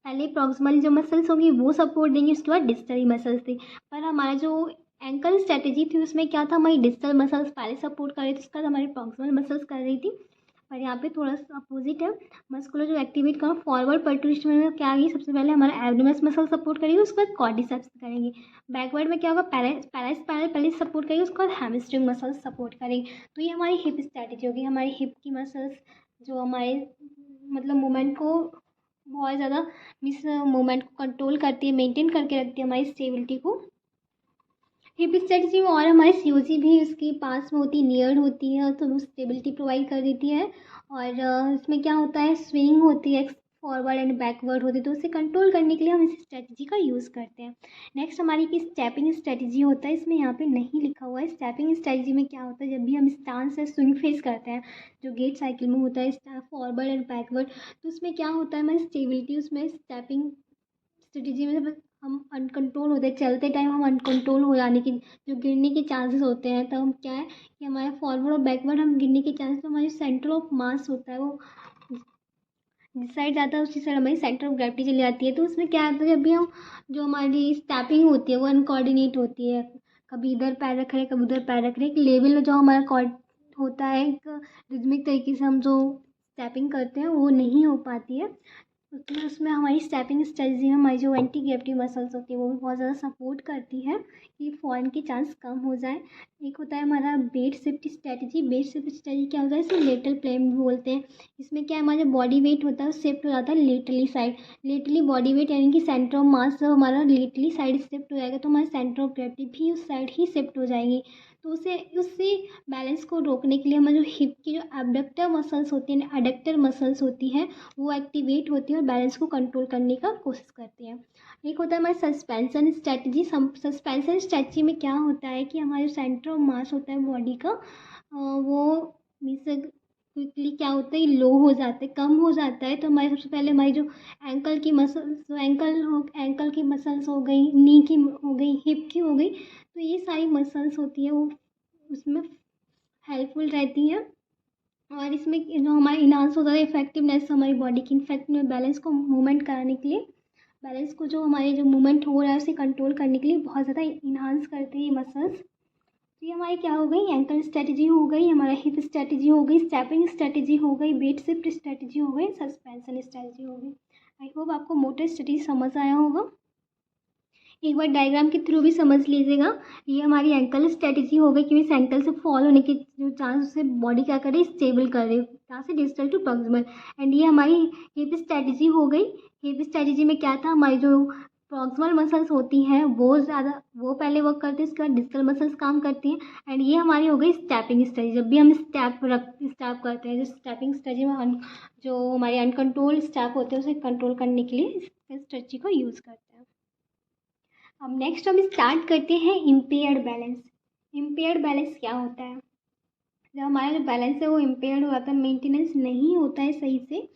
पहले प्रॉक्सिमल जो मसल्स होंगी वो सपोर्ट देंगी, उसके बाद डिस्टल मसल्स थे। पर हमारा जो एंकल स्ट्रेटजी थी उसमें क्या था, हमारी डिस्टल मसल्स पहले सपोर्ट कर रही थी, उसके बाद हमारी प्रॉक्सिमल मसल्स कर रही थी। पर यहाँ पे थोड़ा सा अपोजिट है। मस्कुलर जो एक्टिवेट करो फॉरवर्ड पर्ट्यूशन में क्या आएगी, सबसे पहले हमारा एब्डोमिनल मसल सपोर्ट करेगी, उसके बाद क्वाड्रिसेप्स करेंगे। बैकवर्ड में क्या होगा, पैरास्पाइनल पहले सपोर्ट करेगी, उसके बाद हैमस्ट्रिंग मसल्स सपोर्ट करेंगे। तो ये हमारी हिप स्ट्रेटजी होगी। हमारी हिप की मसल्स जो हमारे मतलब मूवमेंट को बहुत ज़्यादा मिस मूवमेंट को कंट्रोल करती है, मेंटेन करके रखती है हमारी स्टेबिलिटी को। हिप स्ट्रेटजी में और हमारी सीओसी भी उसके पास में होती है, नियर होती है, तो वो स्टेबिलिटी प्रोवाइड कर देती है। और इसमें क्या होता है, स्विंग होती है, फॉरवर्ड एंड बैकवर्ड होती है, तो उसे कंट्रोल करने के लिए हम इस स्ट्रेटजी का यूज़ करते हैं। नेक्स्ट हमारी की स्टेपिंग स्ट्रेटजी होता है, इसमें यहाँ पे नहीं लिखा हुआ है। स्टेपिंग स्ट्रेटजी में क्या होता है, जब भी हम स्टांस से स्विंग फेस करते हैं, जो गेट साइकिल में होता है फॉरवर्ड एंड बैकवर्ड, तो उसमें क्या होता है, हमारी स्टेबिलिटी उसमें स्टेपिंग स्ट्रेटजी में जब हम अनकंट्रोल होते हैं, चलते टाइम हम अनकंट्रोल हो जाने की जो गिरने के चांसेस होते हैं, तब हम क्या है कि हमारे फॉरवर्ड और बैकवर्ड हम गिरने के चांसेस, तो हमारी सेंटर ऑफ मास होता है वो जिस साइड जाता है उसी साइड हमारी सेंटर ऑफ ग्रेविटी चली जाती है। तो उसमें क्या होता है, जब भी हम जो हमारी स्टैपिंग होती है वो अनकोऑर्डिनेट होती है, कभी इधर पैर रख रहे हैं कभी उधर पैर रख रहे हैं, एक लेवल जो हमारा कॉर्ड होता है, एक रिदमिक तरीके से हम जो स्टैपिंग करते हैं वो नहीं हो पाती है। उसमें उसमें हमारी स्टेपिंग स्ट्रेटजी में हमारी जो एंटी ग्रेविटी मसल्स होती है वो भी बहुत ज़्यादा सपोर्ट करती है कि फॉल के चांस कम हो जाए। एक होता है हमारा बेट शिफ्ट स्ट्रेटजी। बेट शिफ्ट स्ट्रेटजी क्या होता है, इसे लेटरल प्लेन भी बोलते हैं। इसमें क्या है, हमारा जो बॉडी वेट होता है वो शिफ्ट हो जाता है laterally side. Laterally body weight यानी कि सेंटर ऑफ मास जब हमारा लेटरली साइड शिफ्ट हो जाएगा तो हमारा सेंटर ऑफ ग्रेविटी भी उस साइड ही शिफ्ट हो जाएगी। तो उससे बैलेंस को रोकने के लिए हमारे जो हिप की जो एबडक्टर मसल्स होती हैं, एडक्टर मसल्स होती हैं, वो एक्टिवेट होती है और बैलेंस को कंट्रोल करने का कोशिश करती है। एक होता है हमारी सस्पेंशन स्ट्रेटजी। सस्पेंशन स्ट्रेटजी में क्या होता है कि हमारे सेंटर ऑफ मास होता है बॉडी का, वो मीन्स क्विकली क्या होता है, लो हो जाता है, कम हो जाता है। तो हमारे सबसे पहले हमारी जो एंकल की मसल्स, एंकल की मसल्स हो गई, नी की हो गई, हिप की हो गई, तो ये सारी मसल्स होती है वो उसमें हेल्पफुल रहती हैं। और इसमें जो हमारा इन्हांस होता है इफेक्टिवनेस हमारी बॉडी की, इनफैक्ट में बैलेंस को मूवमेंट कराने के लिए, बैलेंस को जो हमारे जो मूवमेंट हो रहा है उसे कंट्रोल करने के लिए बहुत ज़्यादा इन्हांस करते हैं ये मसल्स। तो ये हमारी क्या हो गई, एंकल स्ट्रेटजी हो गई, हमारा हिप स्ट्रेटजी हो गई, स्टेपिंग स्ट्रेटजी हो गई, वेट शिफ्ट स्ट्रेटजी हो गई, सस्पेंशन स्ट्रेटजी हो गई। आई होप आपको मोटर स्ट्रेटजी समझ आया होगा। एक बार डायग्राम के थ्रू भी समझ लीजिएगा। ये हमारी एंकल स्ट्रेटजी हो गई कि इस एंकल से फॉल होने के जो चांस उसे बॉडी क्या करे, स्टेबल कर रही है कहाँ से, डिस्टल टू प्रॉक्सिमल। एंड ये हमारी हिप स्ट्रेटजी हो गई। हिप स्ट्रेटजी में क्या था, हमारी जो प्रॉक्सिमल मसल्स होती हैं वो पहले वर्क करती है, उसके बाद डिस्टल मसल्स काम करती हैं। एंड ये हमारी हो गई स्टैपिंग स्ट्रेटजी। जब भी हम स्टैप करते हैं, जो स्टैपिंग स्ट्रेटजी में जो हमारे अनकंट्रोल स्टैप होते हैं उसे कंट्रोल करने के लिए इस स्ट्रेटजी को यूज़ करते हैं। अब नेक्स्ट हम स्टार्ट करते हैं इम्पेयर्ड बैलेंस। इम्पेयर्ड बैलेंस क्या होता है, जब हमारा जो बैलेंस है वो इम्पेयर्ड हो जाता है, मेंटेनेंस नहीं होता है सही से,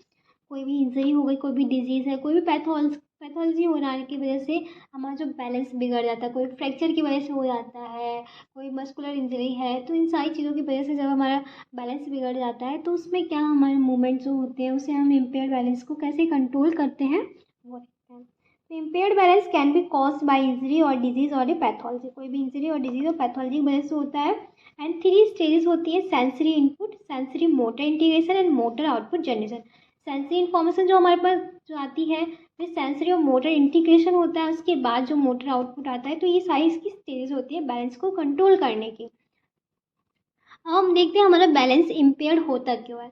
कोई भी इंजरी हो गई, कोई भी डिजीज़ है, कोई भी पैथोलॉजी हो जाने की वजह से हमारा जो बैलेंस बिगड़ जाता है, कोई फ्रैक्चर की वजह से हो जाता है, कोई मस्कुलर इंजरी है, तो इन सारी चीज़ों की वजह से जब हमारा बैलेंस बिगड़ जाता है तो उसमें क्या हमारे मूवमेंट जो होते हैं उसे हम इम्पेयर्ड बैलेंस को कैसे कंट्रोल करते हैं वो देखते हैं। तो impaired balance can be caused by injury और डिजीज और पैथोलॉजी। कोई भी इंजरी और डिजीज और पैथोलॉजी की वजह से होता है। एंड 3 स्टेजेस होती है, sensory input, sensory motor integration and motor output generation. Sensory information जो हमारे पास जो आती है, फिर सेंसरी और मोटर इंटीग्रेशन होता है, उसके बाद जो मोटर आउटपुट आता है। तो ये सारी इसकी स्टेजेस होती है बैलेंस को कंट्रोल करने की। अब हम देखते हैं हमारा बैलेंस इम्पेयर्ड होता क्यों है,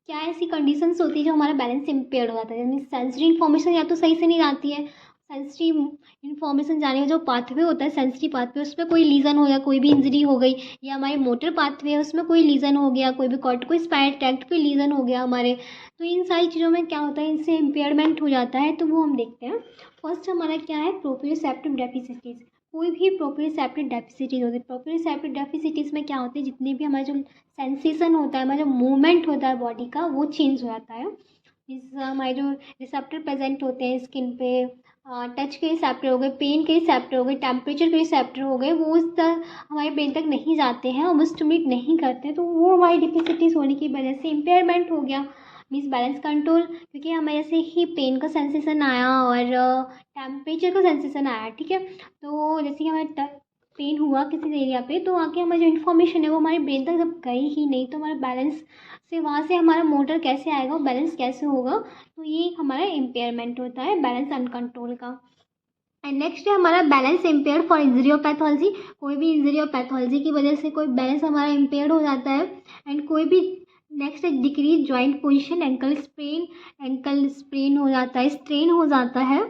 क्या ऐसी कंडीशंस होती है जो हमारा बैलेंस इम्पेयर्ड हो जाता है, यानी सेंसरी इन्फॉर्मेशन या तो सही से नहीं आती है, सेंसरी इन्फॉर्मेशन जाने का जो पाथवे होता है, सेंसरी पाथवे, उसमें कोई लीजन हो गया, कोई भी इंजरी हो गई, या हमारे मोटर पाथवे है उसमें कोई लीजन हो गया, कोई भी कॉर्टिकोस्पाइनल ट्रैक्ट कोई लीजन हो गया हमारे, तो इन सारी चीज़ों में क्या होता है, इनसे इम्पेयरमेंट हो जाता है। तो वो हम देखते हैं। फर्स्ट हमारा क्या है, प्रोप्रियोसेप्टिव डेफिसिटीज़। कोई भी प्रोप्रियोसेप्टिव डेफिसिटीज़ होती है, प्रोप्रियोसेप्टिव डेफिसिटीज़ में क्या होती है, जितने भी हमारे जो सेंसेशन होता है, हमारा जो मूवमेंट होता है बॉडी का वो चेंज हो जाता है। इस हमारे जो रिसेप्टर प्रेजेंट होते हैं स्किन पे, टच के रिसेप्टर हो गए, पेन के रिसेप्टर हो गए, टेम्परेचर के रिसेप्टर हो गए, वो उस तरह हमारे ब्रेन तक नहीं जाते हैं और वो स्टिमुलेट नहीं करते, तो वो हमारी डिफिसिटीज़ होने की वजह से इम्पेयरमेंट हो गया, मीन्स बैलेंस कंट्रोल। क्योंकि हमें जैसे ही पेन का सेंसेशन आया और टेम्परेचर का सेंसेशन आया, ठीक है, तो जैसे कि हमारे पेन हुआ किसी एरिया पे, तो वहाँ की हमारी जो इन्फॉर्मेशन है वो हमारे ब्रेन तक जब गई ही नहीं, तो हमारा बैलेंस से वहाँ से हमारा मोटर कैसे आएगा, बैलेंस कैसे होगा, तो ये हमारा इम्पेयरमेंट होता है बैलेंस अनकंट्रोल का। एंड नेक्स्ट है हमारा बैलेंस इम्पेयर्ड फॉर इंजरी और पैथोलॉजी। कोई भी इंजरी और पैथोलॉजी की वजह से कोई बैलेंस हमारा इम्पेयर्ड हो जाता है। एंड कोई भी नेक्स्ट है decrease joint position, ankle sprain हो जाता है, स्ट्रेन हो जाता है,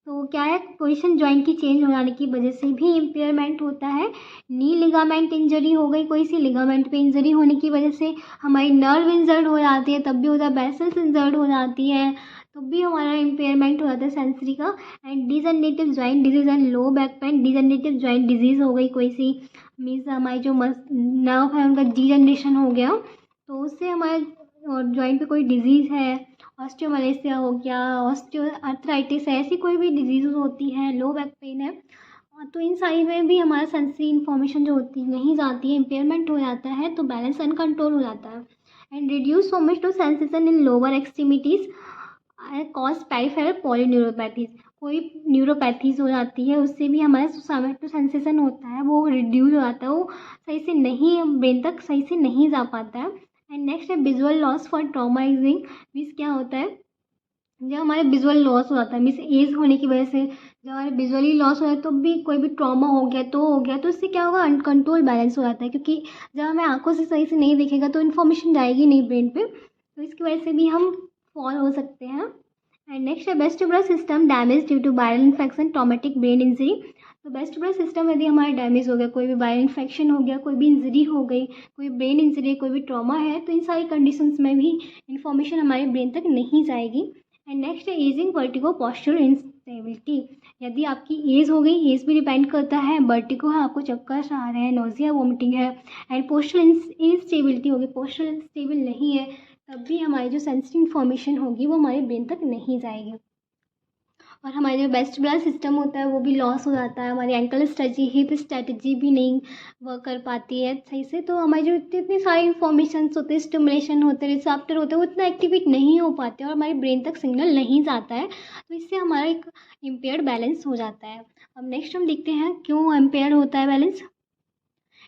तो क्या है, पोजीशन जॉइंट की चेंज हो जाने की वजह से भी इम्पेयरमेंट होता है। नी लिगामेंट इंजरी हो गई, कोई सी लिगामेंट पे इंजरी होने की वजह से हमारी नर्व इंजर्ड हो जाती है, तब भी होता है। वेसल्स इंजर्ड हो जाती है, तब भी हमारा इम्पेयरमेंट हो जाता है सेंसरी का। And degenerative joint disease and low back pain, degenerative joint disease हो गई कोई सी, मीन्स हमारी जो नर्व है उनका डिजनरेशन हो गया, तो उससे हमारे जॉइंट पे कोई डिजीज़ है, ऑस्टियोमलेसिया हो गया, ऑस्टियो आर्थराइटिस है, ऐसी कोई भी डिजीज़ होती है, लो बैक पेन है, तो इन सारी में भी हमारा सेंसरी इन्फॉर्मेशन जो होती नहीं जाती है, इम्पेयरमेंट हो जाता है, तो बैलेंस अनकंट्रोल हो जाता है। And reduce so much to sensation in lower extremities cause peripheral polyneuropathies, कोई न्यूरोपैथीज हो जाती है, उससे भी हमारा जो सेंसेशन होता है वो रिड्यूस हो जाता है, वो सही से नहीं, ब्रेन तक सही से नहीं जा पाता है। एंड नेक्स्ट है विजुअल लॉस फॉर ट्रॉमाइजिंग, मीन्स क्या होता है, जब हमारे विजुअल लॉस हो जाता है, मीन्स एज होने की वजह से जब हमारे विजुअली लॉस हो जाए तो भी कोई भी ट्रॉमा हो गया तो इससे क्या होगा, अनकंट्रोल बैलेंस हो जाता है, क्योंकि जब हमें आंखों से सही से नहीं दिखेगा तो इन्फॉर्मेशन जाएगी नहीं ब्रेन पे, तो इसकी वजह से भी हम फॉल हो सकते हैं। एंड नेक्स्ट है vestibular system damage due to viral infection traumatic brain injury, तो वेस्टिबुलर सिस्टम यदि हमारा डैमेज हो गया, कोई भी वायरल इन्फेक्शन हो गया, कोई भी इंजरी हो गई, कोई ब्रेन इंजरी, कोई भी ट्रॉमा है, तो इन सारी कंडीशंस में भी इन्फॉर्मेशन हमारे ब्रेन तक नहीं जाएगी। एंड नेक्स्ट है एजिंग वर्टिगो पॉस्चरल इंस्टेबिलिटी, यदि आपकी एज हो गई, एज भी डिपेंड करता है, वर्टिगो है, आपको चक्कर आ रहे हैं, नोजिया वोमिटिंग है, एंड पोस्चरल इंस्टेबिलिटी होगी, पोस्चरल स्टेबल नहीं है, तब भी हमारी जो सेंसिटिव इन्फॉर्मेशन होगी वो हमारे ब्रेन तक नहीं जाएगी, और हमारा जो वेस्टिबुलर सिस्टम होता है वो भी लॉस हो जाता है, हमारी एंकल स्ट्रेची, हिप स्ट्रेटजी भी नहीं वर्क कर पाती है सही से, तो हमारी जो इतनी सारी इन्फॉर्मेशन होते हैं, स्टिमुलेशन होते हैं, रिसेप्टर होते हैं, वो इतना एक्टिवेट नहीं हो पाते और हमारे ब्रेन तक सिग्नल नहीं जाता है, तो इससे हमारा एक इम्पेयर्ड बैलेंस हो जाता है। अब नेक्स्ट हम देखते हैं क्यों इम्पेयर्ड होता है बैलेंस।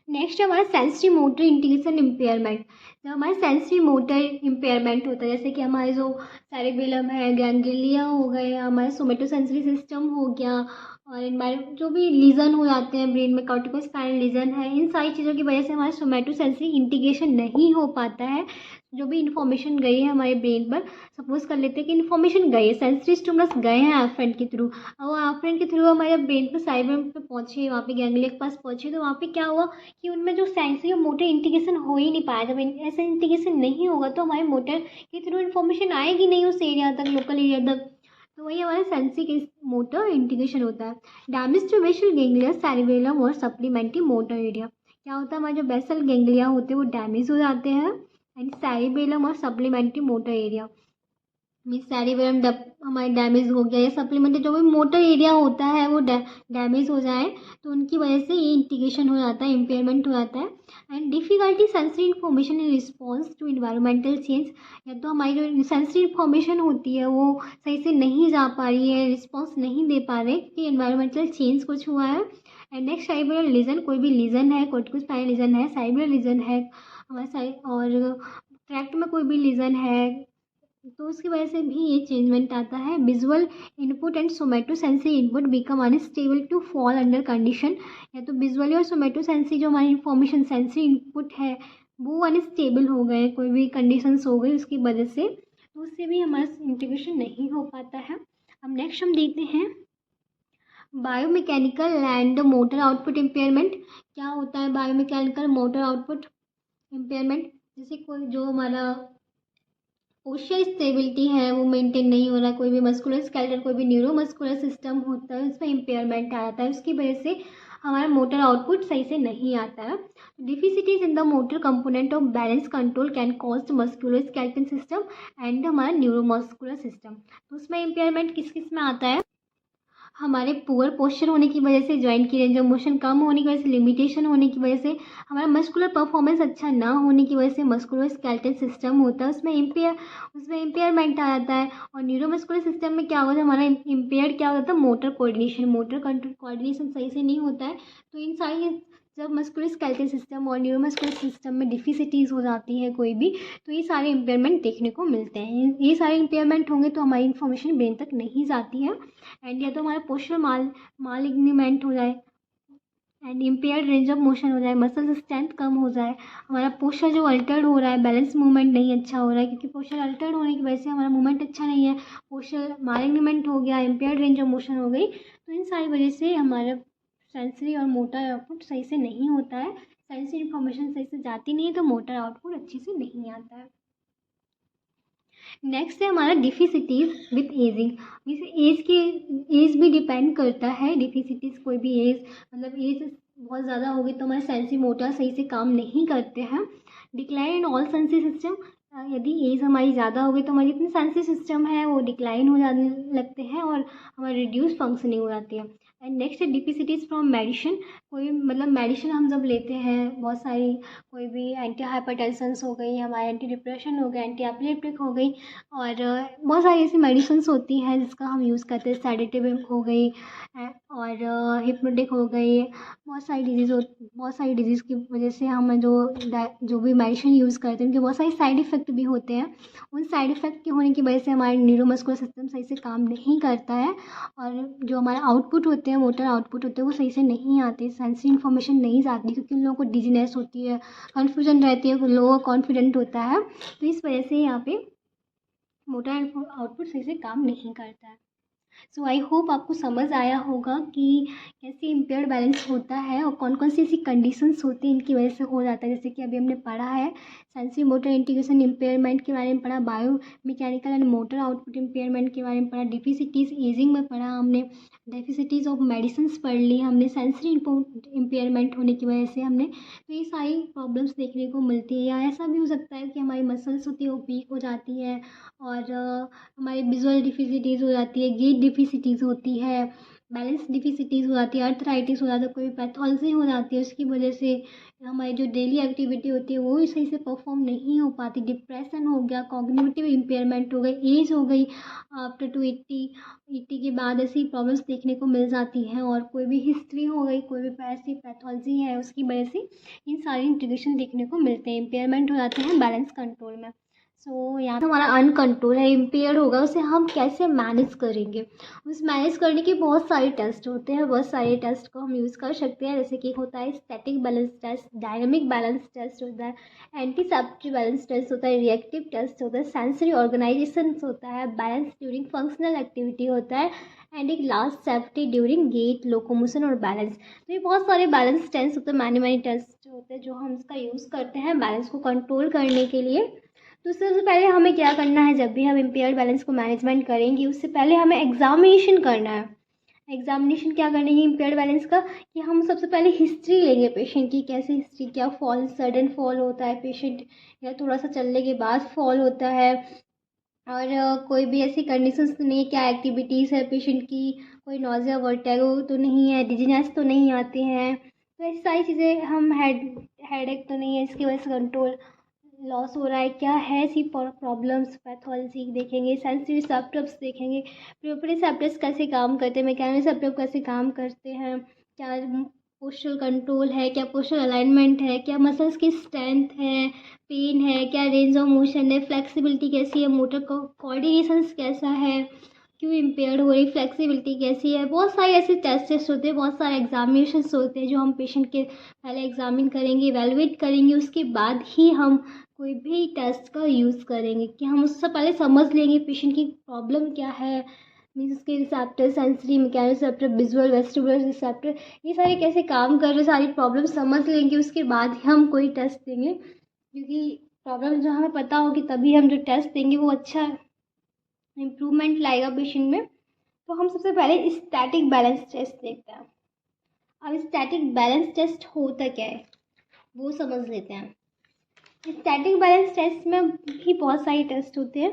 नेक्स्ट हमारा सेंसरी मोटर इंटीग्रेशन इम्पेयरमेंट, जब हमारे सेंसरी मोटर इम्पेयरमेंट होता है, जैसे कि हमारे जो सेरेबेलम है, गैंग्लिया हो गए, हमारा सोमेटोसेंसरी सिस्टम हो गया, और हमारे जो भी लीजन हो जाते हैं ब्रेन में, कॉर्टिकोस्पाइनल लीजन है, इन सारी चीज़ों की वजह से हमारा सोमेटोसेंसरी इंटीग्रेशन नहीं हो पाता है। जो भी इन्फॉर्मेशन गई है हमारे ब्रेन पर, सपोज कर लेते हैं कि इन्फॉर्मेशन गई है, सेंसरी स्टिमुलस गए हैं एफरेंट के थ्रू, और वो एफरेंट के थ्रू हमारे ब्रेन पर साइबरम पे पहुँचे, वहाँ पे गैंग्लिया के पास पहुँचे, तो वहाँ पे क्या हुआ कि उनमें जो सेंसरी और मोटर इंटीग्रेशन हो ही नहीं पाया। जब ऐसा इंटीग्रेशन नहीं होगा तो हमारे मोटर के थ्रू इन्फॉर्मेशन आएगी नहीं उस एरिया तक, लोकल एरिया तक, तो वही हमारे सेंसरी के मोटर इंटीग्रेशन होता है। Damage to basal ganglia, cerebellum और सप्लीमेंट्री मोटर एरिया, क्या होता है, हमारे जो बेसल गैंग्लिया होते हैं वो डैमेज हो जाते हैं, एंड सेरेबेलम और supplementary motor area, means cerebellum हमारे डैमेज हो गया, या सप्लीमेंट्री जो भी मोटर एरिया होता है वो डैमेज हो जाए, तो उनकी वजह से ये इंटीग्रेशन हो जाता है, इम्पेयरमेंट हो जाता है। And difficulty sensory information in response to environmental change, या तो हमारी जो सेंसरी इन्फॉर्मेशन होती है वो सही से नहीं जा पा रही है, रिस्पॉन्स नहीं दे पा रहे कि इन्वायरमेंटल चेंज कुछ हुआ है। एंड नेक्स्ट साइबरल लीजन, कोई भी लीजन है, कॉर्टिकोस्पाइनल लीजन है, साइबरल लीजन है हमारे और ट्रैक्ट में कोई भी लीजन है, तो उसकी वजह से भी ये चेंजमेंट आता है। Visual input and somatosensory input become unstable to fall under condition, या तो विजुअली और सोमेटोसेंसरी जो हमारी इन्फॉर्मेशन सेंसरी इनपुट है वो अनस्टेबल हो गए, कोई भी कंडीशंस हो गई उसकी वजह से, तो उससे भी हमारा इंटीग्रेशन नहीं हो पाता है। अब नेक्स्ट हम देखते हैं biomechanical and motor output impairment, क्या होता है बायोमैकेनिकल मोटर आउटपुट इम्पेयरमेंट, जैसे कोई जो हमारा पोस्चर स्टेबिलिटी है वो मेंटेन नहीं हो रहा, कोई भी मस्कुलर स्केलेटल, कोई भी न्यूरोमस्कुलर सिस्टम होता है उसमें इम्पेयरमेंट आ जाता है, उसकी वजह से हमारा मोटर आउटपुट सही से नहीं आता है। Deficits in the motor component of balance control can cause muscular skeletal system and हमारा न्यूरोमस्कुलर सिस्टम, तो उसमें इम्पेयरमेंट किस किस में आता है, हमारे पुअर पोस्चर होने की वजह से, जॉइंट की रेंज ऑफ मोशन कम होने की वजह से, लिमिटेशन होने की वजह से, हमारा मस्कुलर परफॉर्मेंस अच्छा ना होने की वजह से मस्कुलर स्केलेटल सिस्टम होता है उसमें इम्पेयरमेंट आ जाता है। और न्यूरोमस्कुलर सिस्टम में क्या होता है, हमारा इम्पेयर्ड क्या होता है, motor coordination, motor control coordination सही से नहीं होता है, तो इन सारी जब मस्कुलर स्केलेटल सिस्टम और न्यूरोमस्कुलर सिस्टम में डिफिसिटीज़ हो जाती है कोई भी, तो ये सारे इम्पेयरमेंट देखने को मिलते हैं। ये सारे इम्पेयरमेंट होंगे तो हमारी इन्फॉर्मेशन ब्रेन तक नहीं जाती है, एंड या तो हमारा पोस्चर मालिग्नीमेंट हो जाए, and impaired range of motion हो जाए, मसल स्ट्रेंथ कम हो जाए, हमारा पोस्चर जो अल्टर्ड हो रहा है, बैलेंस मूवमेंट नहीं अच्छा हो रहा है, क्योंकि पोस्चर अल्टर्ड होने की वजह से हमारा मूवमेंट अच्छा नहीं है, पोस्चर मालिग्नमेंट हो गया, इम्पेयर्ड रेंज ऑफ मोशन हो गई, तो इन सारी वजह से हमारा सेंसरी और मोटर आउटपुट सही से नहीं होता है, सेंसरी इन्फॉर्मेशन सही से जाती नहीं है, तो मोटर आउटपुट अच्छे से नहीं आता है। नेक्स्ट है हमारा डिफिसिटीज़ विथ एजिंग। एज भी डिपेंड करता है, डिफिसिटीज़ कोई भी एज, मतलब एज बहुत ज़्यादा होगी तो हमारे सेंसरी मोटर सही से काम नहीं करते हैं। Decline in all sensory system, यदि एज हमारी ज़्यादा होगी तो हमारी इतनी सेंसरी सिस्टम है वो डिक्लाइन हो जाने लगते हैं और हमारी रिड्यूस फंक्शनिंग हो जाती है। एंड नेक्स्ट है डिफिसिटीज़ फ्रॉम मेडिसिन। कोई मतलब मेडिसिन हम जब लेते हैं बहुत सारी, कोई भी एंटी हाइपरटेंशंस हो गई, हमारे एंटी डिप्रेशन हो गए, एंटी एपिलेप्टिक हो गई, और बहुत सारी ऐसी मेडिसिन्स होती हैं जिसका हम यूज़ करते हैं, सेडेटिव हो गई और हिप्नोटिक हो गई, बहुत सारी डिजीज़ की वजह से हम जो भी मेडिसिन यूज़ करते हैं उनके बहुत सारे साइड इफ़ेक्ट भी होते हैं। उन साइड इफ़ेक्ट के होने की वजह से हमारे न्यूरोमस्कुलर सिस्टम सही से काम नहीं करता है, और जो हमारा आउटपुट होते हैं, मोटर आउटपुट होते हैं, वो सही से नहीं आते, सेंसरी इन्फॉर्मेशन नहीं जाती, क्योंकि उन लोगों को डिजीनेस होती है, कन्फ्यूजन रहती है, लोअर कॉन्फिडेंट होता है, तो इस वजह से यहाँ पे मोटर आउटपुट सही से काम नहीं करता है। सो आई होप आपको समझ आया होगा कि कैसे इम्पेयर्ड बैलेंस होता है और कौन कौन सी ऐसी कंडीशंस होती हैं इनकी वजह से हो जाता है। जैसे कि अभी हमने पढ़ा है सेंसरी मोटर इंटीग्रेशन इम्पेयरमेंट के बारे में पढ़ा, bio mechanical and motor output impairment के बारे में पढ़ा, डिफिसिटीज़ एजिंग में पढ़ा हमने, डेफिसिटीज़ ऑफ मेडिसिन्स पढ़ ली हमने, सेंसरी इम्पेयरमेंट होने की वजह से हमने, तो ये सारी प्रॉब्लम्स देखने को मिलती है। या ऐसा भी हो सकता है कि हमारी मसल्स होती है वो वीक हो जाती है और हमारी विजुअल डिफिसिटीज़ हो जाती है, गेट डिफिसिटीज़ होती है, बैलेंस डिफिसिटीज़ हो जाती है, अर्थराइटिस हो जाता है, कोई पैथोलॉजी हो जाती है, उसकी वजह से हमारी जो डेली एक्टिविटी होती है वो भी सही से परफॉर्म नहीं हो पाती, डिप्रेशन हो गया, कॉग्निटिव इम्पेयरमेंट हो गई, एज हो गई, आफ्टर 80 के बाद ऐसी प्रॉब्लम्स देखने को मिल जाती हैं, और कोई भी हिस्ट्री हो गई, कोई भी ऐसी पैथोलॉजी है उसकी वजह से इन सारी इंटीग्रेशन देखने को मिलते हैं, इम्पेयरमेंट हो जाते हैं बैलेंस कंट्रोल में। सो यहाँ हमारा अनकंट्रोल है, इम्पेयर होगा, उसे हम कैसे मैनेज करेंगे। उस मैनेज करने के बहुत सारे टेस्ट होते हैं, बहुत सारे टेस्ट को हम यूज़ कर सकते हैं, जैसे कि होता है static balance test, dynamic balance test होता है, एंटीसेप्टिव बैलेंस टेस्ट होता है, रिएक्टिव टेस्ट होता है, सेंसरी ऑर्गेनाइजेशन होता है, बैलेंस ड्यूरिंग फंक्शनल एक्टिविटी होता है, एंड एक last safety during gait locomotion और बैलेंस। तो ये बहुत सारे बैलेंस टेस्ट होते हैं, मैनी टेस्ट होते हैं जो हम इसका यूज़ करते हैं बैलेंस को कंट्रोल करने के लिए। तो सबसे पहले हमें क्या करना है, जब भी हम इम्पेयर्ड बैलेंस को मैनेजमेंट करेंगे उससे पहले हमें एग्जामिनेशन करना है। एग्जामिनेशन क्या करना है इम्पेयर्ड बैलेंस का, कि हम सबसे पहले हिस्ट्री लेंगे पेशेंट की, कैसे हिस्ट्री, क्या फॉल, सडन फॉल होता है पेशेंट, या थोड़ा सा चलने के बाद फॉल होता है, और कोई भी ऐसी कंडीशंस तो नहीं है, क्या एक्टिविटीज़ है पेशेंट की, कोई नोज़िया वर्टिगो तो नहीं है, डिजीनेस तो नहीं आते हैं, तो ऐसी सारी चीज़ें, हम हेडेक तो नहीं है इसकी वजह से कंट्रोल लॉस हो रहा है, क्या है ऐसी प्रॉब्लम्स, पैथोलॉजी देखेंगे, सेंसरी रिसेप्टर्स देखेंगे, प्रोप्रियोसेप्टर्स कैसे काम करते हैं, मैकेनोसेप्टर कैसे काम करते हैं, क्या पोस्चरल कंट्रोल है, क्या पोस्चरल अलाइनमेंट है, क्या मसल्स की स्ट्रेंथ है, पेन है, क्या रेंज ऑफ मोशन है, फ्लेक्सिबिलिटी कैसी है, मोटर कोऑर्डिनेशन कैसा है, क्यों इम्पेयर्ड हो रही, फ्लेक्सिबिलिटी कैसी है। बहुत सारे ऐसे टेस्ट होते हैं, बहुत सारे एग्जामिनेशंस होते हैं जो हम पेशेंट के पहले एग्जामिन करेंगे, इवेलुएट करेंगे, उसके बाद ही हम कोई भी टेस्ट का यूज़ करेंगे, कि हम उससे पहले समझ लेंगे पेशेंट की प्रॉब्लम क्या है, मीन्स उसके receptor, sensory, mechanoceptor, visual, vestibular receptor, ये सारे कैसे काम कर रहे, सारी प्रॉब्लम समझ लेंगे, उसके बाद ही हम कोई टेस्ट देंगे, क्योंकि प्रॉब्लम जो हमें पता होगी तभी हम जो टेस्ट देंगे वो अच्छा इम्प्रूवमेंट लाएगा पेशेंट में। तो हम सबसे पहले स्टैटिक बैलेंस टेस्ट देखते हैं। अब स्टैटिक बैलेंस टेस्ट होता क्या है वो समझ लेते हैं। स्टैटिक बैलेंस टेस्ट में भी बहुत सारे टेस्ट होते हैं।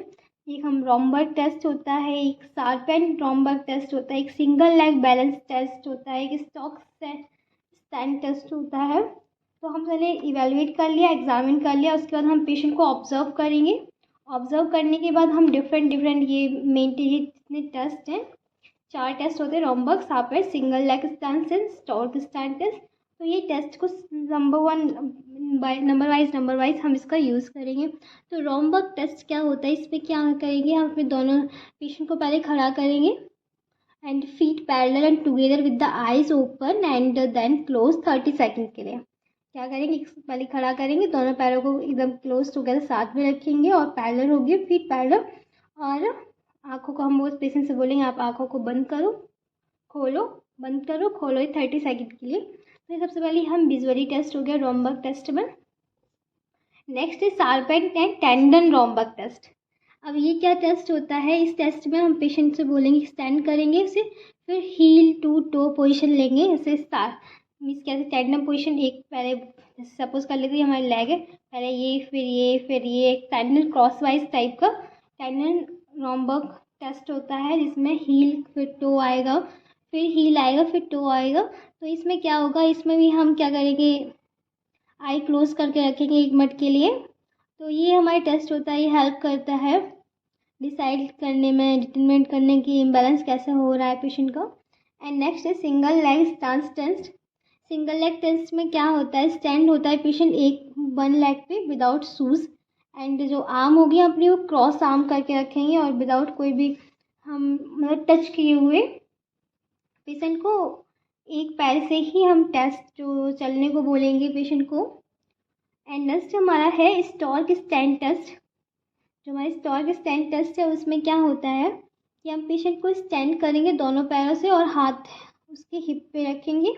एक हम रॉम्बर्ग टेस्ट होता है, एक शार्पेन रॉम्बर्ग टेस्ट होता है, एक सिंगल लेग बैलेंस टेस्ट होता है, एक स्टॉक स्टैंड टेस्ट होता है। तो हम पहले इवेलुएट कर लिया, एग्जामिन कर लिया, उसके बाद हम पेशेंट को ऑब्जर्व करेंगे। ऑब्जर्व करने के बाद हम डिफरेंट ये ये जितने टेस्ट हैं, 4 टेस्ट होते हैं, Romberg, sharpen, single leg stand test, stork stand test. तो ये टेस्ट को नंबर वाइज हम इसका यूज़ करेंगे। तो रॉम्बर्ग टेस्ट क्या होता है, इस पर क्या करेंगे, हम अपने दोनों पेशेंट को पहले खड़ा करेंगे, and feet parallel and together with the eyes open and then close 30 second के लिए। क्या करेंगे, पहले खड़ा करेंगे, दोनों पैरों को एकदम क्लोज टुगेदर साथ में रखेंगे और पैरेलल होगी, फीट पैरेलल, और आँखों को हम बहुत पेशेंस से बोलेंगे आप आँखों को बंद करो खोलो, बंद करो खोलो, 30 सेकेंड के लिए। तो सबसे पहले हम विजुअली टेस्ट हो गया रोम्बक टेस्ट में। नेक्स्ट है शार्पेंट एंड टेंडन रोम्बक टेस्ट। अब ये क्या टेस्ट होता है, इस टेस्ट में हम पेशेंट से बोलेंगे स्टैंड करेंगे उसे, फिर हील टू टो पोजीशन लेंगे, इसे स्टार मीन्स कैसे टेंडन पोजीशन, एक पहले सपोज कर लेते हैं हमारी लेग है, पहले ये फिर ये एक टेंडन क्रॉस वाइज टाइप का टेंडन रोम्बक टेस्ट होता है, जिसमें हील फिर टो आएगा, फिर हील आएगा, फिर टो आएगा। तो इसमें क्या होगा, इसमें भी हम क्या करेंगे, आई क्लोज करके रखेंगे 1 मिनट के लिए। तो ये हमारा टेस्ट होता है, ये हेल्प करता है डिसाइड करने में, डिटरमिनेट करने की इम्बैलेंस कैसे हो रहा है पेशेंट का। एंड नेक्स्ट है single leg stance test. Single leg test में क्या होता है, स्टैंड होता है पेशेंट वन लेग पे विदाउट शूज़, एंड जो आर्म होगी अपनी वो क्रॉस आर्म करके रखेंगे और विदाउट कोई भी हम मतलब टच किए हुए पेशेंट को एक पैर से ही हम टेस्ट जो चलने को बोलेंगे पेशेंट को। एंड नेक्स्ट हमारा है स्टॉर्क स्टैंड टेस्ट। जो हमारा स्टॉर्क स्टैंड टेस्ट है उसमें क्या होता है कि हम पेशेंट को स्टैंड करेंगे दोनों पैरों से और हाथ उसके हिप पे रखेंगे,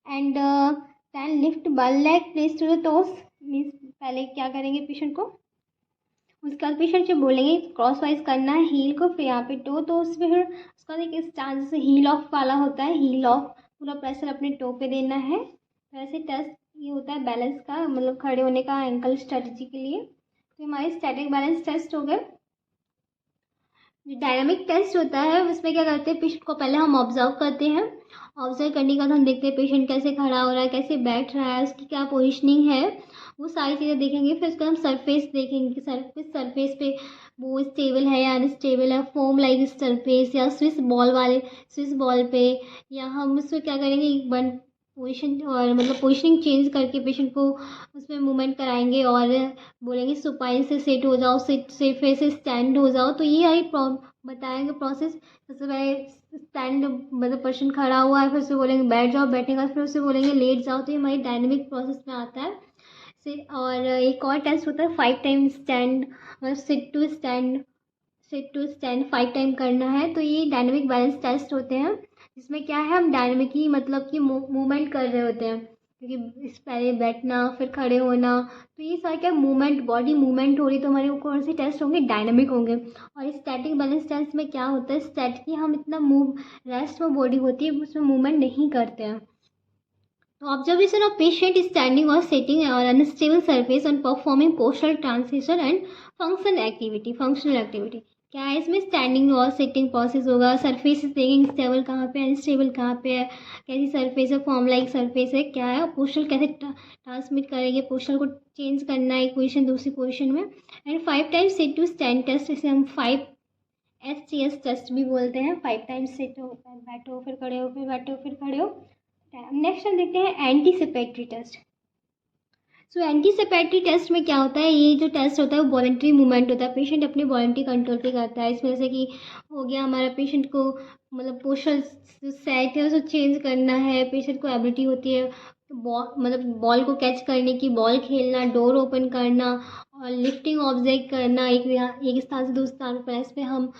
and then lift one leg place to the toes. Means पहले क्या करेंगे पेशेंट को, उसके बाद पेशेंट से बोलेंगे क्रॉस वाइज करना है हील को, फिर यहाँ पे टो, तो उसमें फिर उसका एक स्टांस जैसे हील ऑफ वाला होता है, हील ऑफ पूरा प्रेशर अपने टो पे देना है। वैसे टेस्ट ये होता है बैलेंस का, मतलब खड़े होने का एंकल स्ट्रेटजी के लिए। तो हमारे स्टैटिक बैलेंस टेस्ट हो गए। जो डायनामिक टेस्ट होता है उसमें क्या करते हैं, पेशेंट को पहले हम ऑब्जर्व करते हैं, ऑब्जर्व करने के बाद हम देखते हैं पेशेंट कैसे खड़ा हो रहा है, कैसे बैठ रहा है, उसकी क्या पोजीशनिंग है, वो सारी चीज़ें देखेंगे। फिर उसका हम सरफेस देखेंगे कि सरफेस पे वो स्टेबल है या अनस्टेबल है, फोम लाइक सरफेस या स्विस बॉल पे, या हम उसमें क्या करेंगे वन पोजीशन और मतलब पोजीशनिंग चेंज करके पेशेंट को उसमें मूवमेंट कराएंगे और बोलेंगे सुपाइन से सेट हो जाओ, सेट से फिर से स्टैंड हो जाओ। तो ये आई बताएंगे प्रोसेस। सबसे पहले स्टैंड मतलब पर्सन खड़ा हुआ है, फिर उसे बोलेंगे बैठ जाओ, बैठने के बाद फिर उसे बोलेंगे लेट जाओ। तो ये हमारी डायनेमिक प्रोसेस में आता है। और एक और टेस्ट होता है 5 टाइम स्टैंड, मतलब सिट टू स्टैंड 5 टाइम करना है। तो ये डायनेमिक बैलेंस टेस्ट होते हैं, जिसमें क्या है हम डायनेमिकली मतलब कि मूवमेंट कर रहे होते हैं, क्योंकि इस पहले बैठना फिर खड़े होना, तो ये सारे क्या मूवमेंट, बॉडी मूवमेंट हो रही, तो हमारे कौन से टेस्ट होंगे, डायनेमिक होंगे। और स्टैटिक बैलेंस टेस्ट में क्या होता है, स्टैटिक हम इतना रेस्ट में बॉडी होती है उसमें मूवमेंट नहीं करते हैं। तो ऑब्जर्वेशन ऑफ पेशेंट स्टैंडिंग और सिटिंग और unstable surface and performing postural transition and functional activity. क्या है इसमें, स्टैंडिंग और सिटिंग प्रोसेस होगा, सरफेस देखेंगे स्टेबल कहाँ पे है, अनस्टेबल कहाँ पे है, कैसी सरफेस है, फॉर्म लाइक सरफेस है, क्या है, पोस्चर कैसे ट्रांसमिट करेंगे, पोस्चर को चेंज करना है एक पोजिशन दूसरी पोजिशन में। And 5 times sit to stand test, इसे हम 5 STS टेस्ट भी बोलते हैं। 5 टाइम्स सिट हो, बैठो फिर खड़े हो, फिर बैठो फिर खड़े हो। नेक्स्ट हम देखते हैं एंटीसिपेटरी टेस्ट। सो एंटीसिपेटरी टेस्ट में क्या होता है, ये जो टेस्ट होता है वो वॉलंटरी मूवमेंट होता है, पेशेंट अपने वॉलंटरी कंट्रोल पे करता है। इसमें जैसे कि हो गया हमारा पेशेंट को मतलब पोस्चर सेट है उसको चेंज करना है, पेशेंट को एबिलिटी होती है मतलब बॉल को कैच करने की, बॉल खेलना, डोर ओपन करना और लिफ्टिंग ऑब्जेक्ट करना, एक स्थान से दूसरे स्थान पर, इस पे हम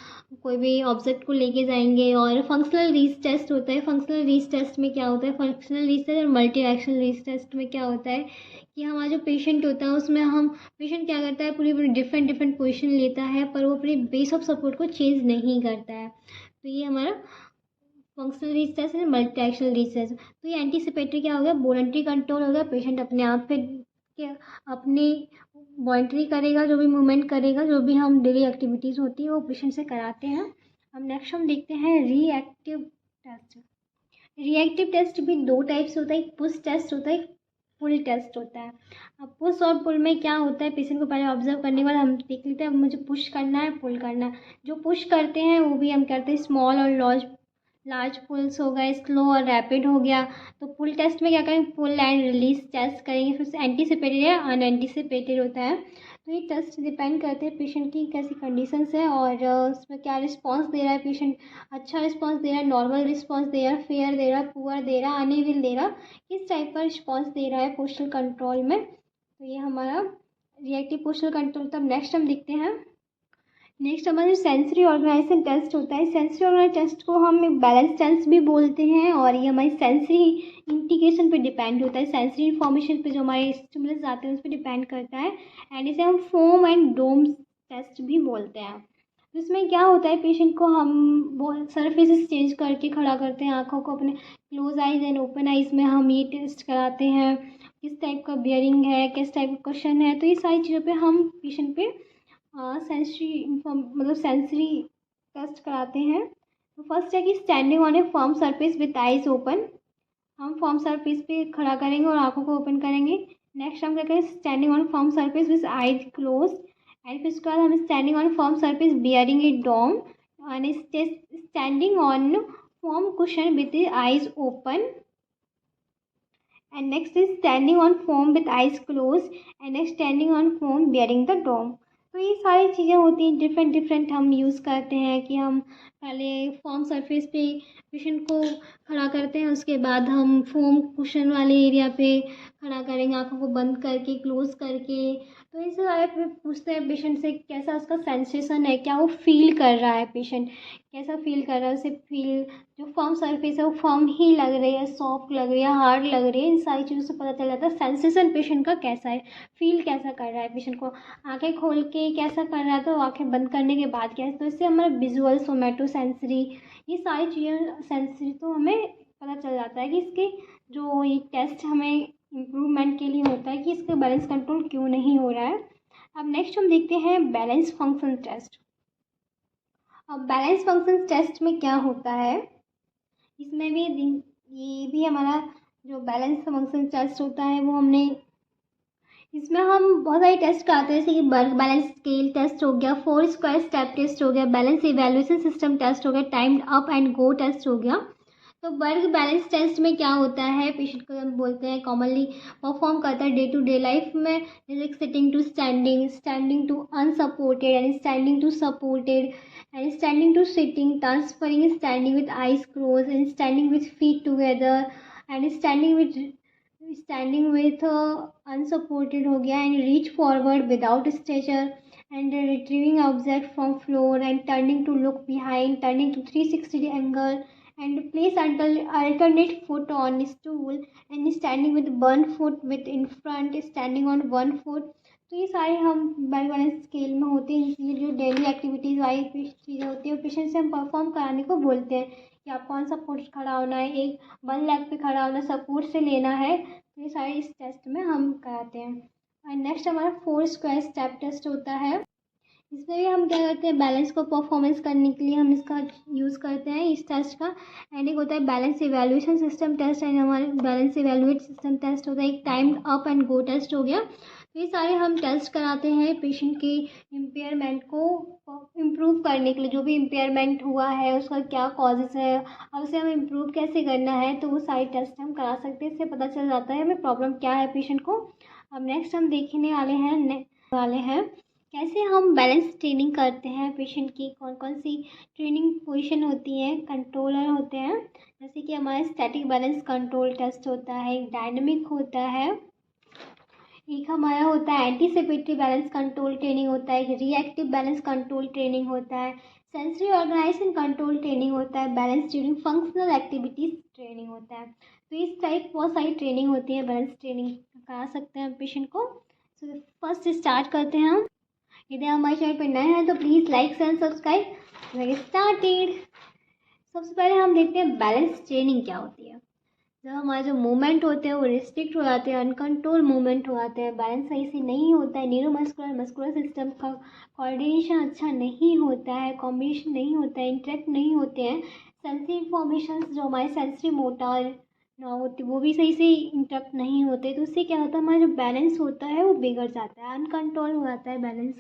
कोई भी ऑब्जेक्ट को लेके जाएंगे। और फंक्शनल रीच टेस्ट होता है। फंक्शनल रीच टेस्ट में क्या होता है, फंक्शनल रीच टेस्ट और मल्टी एक्शन रीच टेस्ट में क्या होता है कि हमारा जो पेशेंट होता है उसमें हम पेशेंट क्या करता है, पूरी डिफरेंट पोजीशन लेता है पर वो अपनी बेस ऑफ सपोर्ट को चेंज नहीं करता है। तो ये हमारा फंक्शनल रीच टेस्ट है, मल्टी एक्शन रीच टेस्ट। तो ये एंटीसिपेटरी क्या हो गया, वॉलंटरी कंट्रोल हो गया, पेशेंट अपने आप पे अपनी वॉलंटरी करेगा, जो भी मूवमेंट करेगा, जो भी हम डेली एक्टिविटीज़ होती है वो पेशेंट से कराते हैं। हम नेक्स्ट हम देखते हैं रिएक्टिव टेस्ट। रिएक्टिव टेस्ट भी 2 टाइप्स होता है, एक पुश टेस्ट होता है, एक पुल टेस्ट होता है। अब पुश और पुल में क्या होता है, पेशेंट को पहले ऑब्जर्व करने के बाद हम देख लेते हैं अब मुझे पुश करना है पुल करना है। जो पुश करते हैं वो भी हम करते हैं स्मॉल और लार्ज पुल्स हो गए, स्लो और रैपिड हो गया। तो पुल टेस्ट में क्या करेंगे, पुल एंड रिलीज टेस्ट करेंगे। फिर एंटीसिपेटेड या अनएंटीसिपेटेड होता है। तो ये टेस्ट डिपेंड करते हैं पेशेंट की कैसी कंडीशंस है और उसमें क्या रिस्पांस दे रहा है पेशेंट। अच्छा रिस्पांस दे रहा है, नॉर्मल रिस्पांस दे रहा है, फेयर दे रहा है, पुअर दे रहा है, अनएबल दे रहा, किस टाइप का रिस्पांस दे रहा है पोस्टल कंट्रोल में। तो ये हमारा रिएक्टिव पोस्टल कंट्रोल। तब नेक्स्ट हम देखते हैं, नेक्स्ट हमारा जो सेंसरी ऑर्गेनाइजेशन टेस्ट होता है, सेंसरी ऑर्गेनाइजेशन टेस्ट को हम बैलेंस टेस्ट भी बोलते हैं और ये हमारी सेंसरी इंडिकेशन पे डिपेंड होता है, सेंसरी इन्फॉर्मेशन पे जो हमारे स्टिमुलस आते हैं उस पर डिपेंड करता है। एंड इसे हम फोम एंड डोम टेस्ट भी बोलते हैं। जिसमें क्या होता है, पेशेंट को हम बहुत सरफेसेस चेंज करके खड़ा करते हैं, आँखों को अपने close eyes and open eyes में हम ये टेस्ट कराते हैं, किस टाइप का बियरिंग है, किस टाइप का क्वेश्चन है। तो ये सारी चीज़ों पे हम पेशेंट पे सेंसरी टेस्ट कराते हैं। तो फर्स्ट है कि standing on A firm surface with eyes open, हम फर्म सरफेस पे खड़ा करेंगे और आंखों को ओपन करेंगे। नेक्स्ट हम क्या करें, standing on firm surface with eyes close and फिर उसके बाद हम standing on firm surface bearing a dome and standing on firm cushion with eyes open and next is standing on foam with eyes closed and next standing on foam bearing the dome। तो ये सारी चीज़ें होती हैं, different हम use करते हैं कि हम पहले फॉर्म सरफेस पे पेशेंट को खड़ा करते हैं, उसके बाद हम फोम कुशन वाले एरिया पे खड़ा करेंगे आंखों को बंद करके क्लोज करके। तो इस सारे पे पूछते हैं पेशेंट से कैसा उसका सेंसेशन है, क्या वो फील कर रहा है, पेशेंट कैसा फील कर रहा है, उसे फील जो फर्म सरफेस है वो फर्म ही लग रही है, सॉफ्ट लग रही है, हार्ड लग रही है, इन सारी चीज़ों से पता चल जाता है सेंसेशन पेशेंट का कैसा है, फील कैसा कर रहा है पेशेंट को, आंखें खोल के कैसा कर रहा है तो आंखें बंद करने के बाद कैसे। तो इससे हमारा विजुअल, सोमेटो सेंसरी, ये सारी चीज़ें सेंसरी तो हमें पता चल जाता है कि इसके जो ये टेस्ट हमें इम्प्रूवमेंट के लिए होता है कि इसका बैलेंस कंट्रोल क्यों नहीं हो रहा है। अब नेक्स्ट हम देखते हैं बैलेंस फंक्शन टेस्ट। अब बैलेंस फंक्शन टेस्ट में क्या होता है, इसमें भी ये भी हमारा जो बैलेंस फंक्शन टेस्ट होता है वो हमने, इसमें हम बहुत सारे टेस्ट कराते हैं जैसे कि बर्ग बैलेंस स्केल टेस्ट हो गया, 4 स्क्वायर स्टेप टेस्ट हो गया, बैलेंस इवैल्यूएशन सिस्टम टेस्ट हो गया, timed up and go test हो गया। तो बर्ग बैलेंस टेस्ट में क्या होता है, पेशेंट को हम बोलते हैं कॉमनली परफॉर्म करता है डे टू डे लाइफ में, जैसे sitting to standing, standing to unsupported and standing to supported and standing to sitting, transferring standing with eyes close and standing with feet together and standing with unsupported हो गया and reach forward without stretcher and retrieving object from floor and turning to look behind, turning to 360 angle and place alternate foot on stool and standing with one foot with in front, standing on one foot। तो ये सारे हम balance balance scale में होते हैं, ये जो daily activities वाली चीज़ें होती हैं पेशेंट से हम परफॉर्म कराने को बोलते हैं कि आप कौन सा पोस्ट खड़ा होना है, एक वन लेग पे खड़ा होना, सपोर्ट से लेना है। तो ये सारे इस टेस्ट में हम कराते हैं। और नेक्स्ट हमारा 4 स्क्वायर स्टेप टेस्ट होता है, इसमें भी हम क्या करते हैं बैलेंस को परफॉर्मेंस करने के लिए हम इसका यूज़ करते हैं इस टेस्ट का। एंड एक होता है balance evaluation system test and हमारे बैलेंस इवैल्यूएट सिस्टम टेस्ट होता है, एक timed up and go test हो गया। तो ये सारे हम टेस्ट कराते हैं पेशेंट के इम्पेयरमेंट को इम्प्रूव करने के लिए, जो भी इम्पेयरमेंट हुआ है उसका क्या कॉजेज़ है और उसे हमें इम्प्रूव कैसे करना है, तो वो सारे टेस्ट हम करा सकते हैं, इससे पता चल जाता है हमें प्रॉब्लम क्या है पेशेंट को। अब नेक्स्ट हम देखने वाले हैं कैसे हम बैलेंस ट्रेनिंग करते हैं पेशेंट की, कौन कौन सी ट्रेनिंग पोजीशन होती है, कंट्रोलर होते हैं, जैसे कि हमारा स्टैटिक बैलेंस कंट्रोल टेस्ट होता है, एक डायनेमिक होता है, एक हमारा होता है एंटीसिपेटरी बैलेंस कंट्रोल ट्रेनिंग होता है, एक रिएक्टिव बैलेंस कंट्रोल ट्रेनिंग होता है, सेंसरी ऑर्गेनाइजेशन कंट्रोल ट्रेनिंग होता है, balance during functional activities training होता है। तो इस टाइप बहुत सारी ट्रेनिंग होती है, बैलेंस ट्रेनिंग करा सकते हैं पेशेंट को। तो फर्स्ट स्टार्ट करते हैं हम। यदि हमारे चैनल पर नए हैं तो please like and subscribe. Late started. सबसे पहले हम देखते हैं बैलेंस ट्रेनिंग क्या होती है। जब हमारे जो मूवमेंट होते हैं वो रिस्ट्रिक्ट हो जाते हैं, अनकंट्रोल मूवमेंट हो जाते हैं, बैलेंस सही से नहीं होता है, न्यूरोमस्कुलर मस्कुलर सिस्टम का कोऑर्डिनेशन अच्छा नहीं होता है, कॉम्बिनेशन नहीं होता है, इंटरेक्ट नहीं होते हैं, सेंसरी इंफॉर्मेशन जो हमारे सेंसरी मोटर ना होती वो भी सही से इंटरेक्ट नहीं होते, तो उससे क्या होता है हमारा जो बैलेंस होता है वो बिगड़ जाता है, अनकंट्रोल हो जाता है बैलेंस।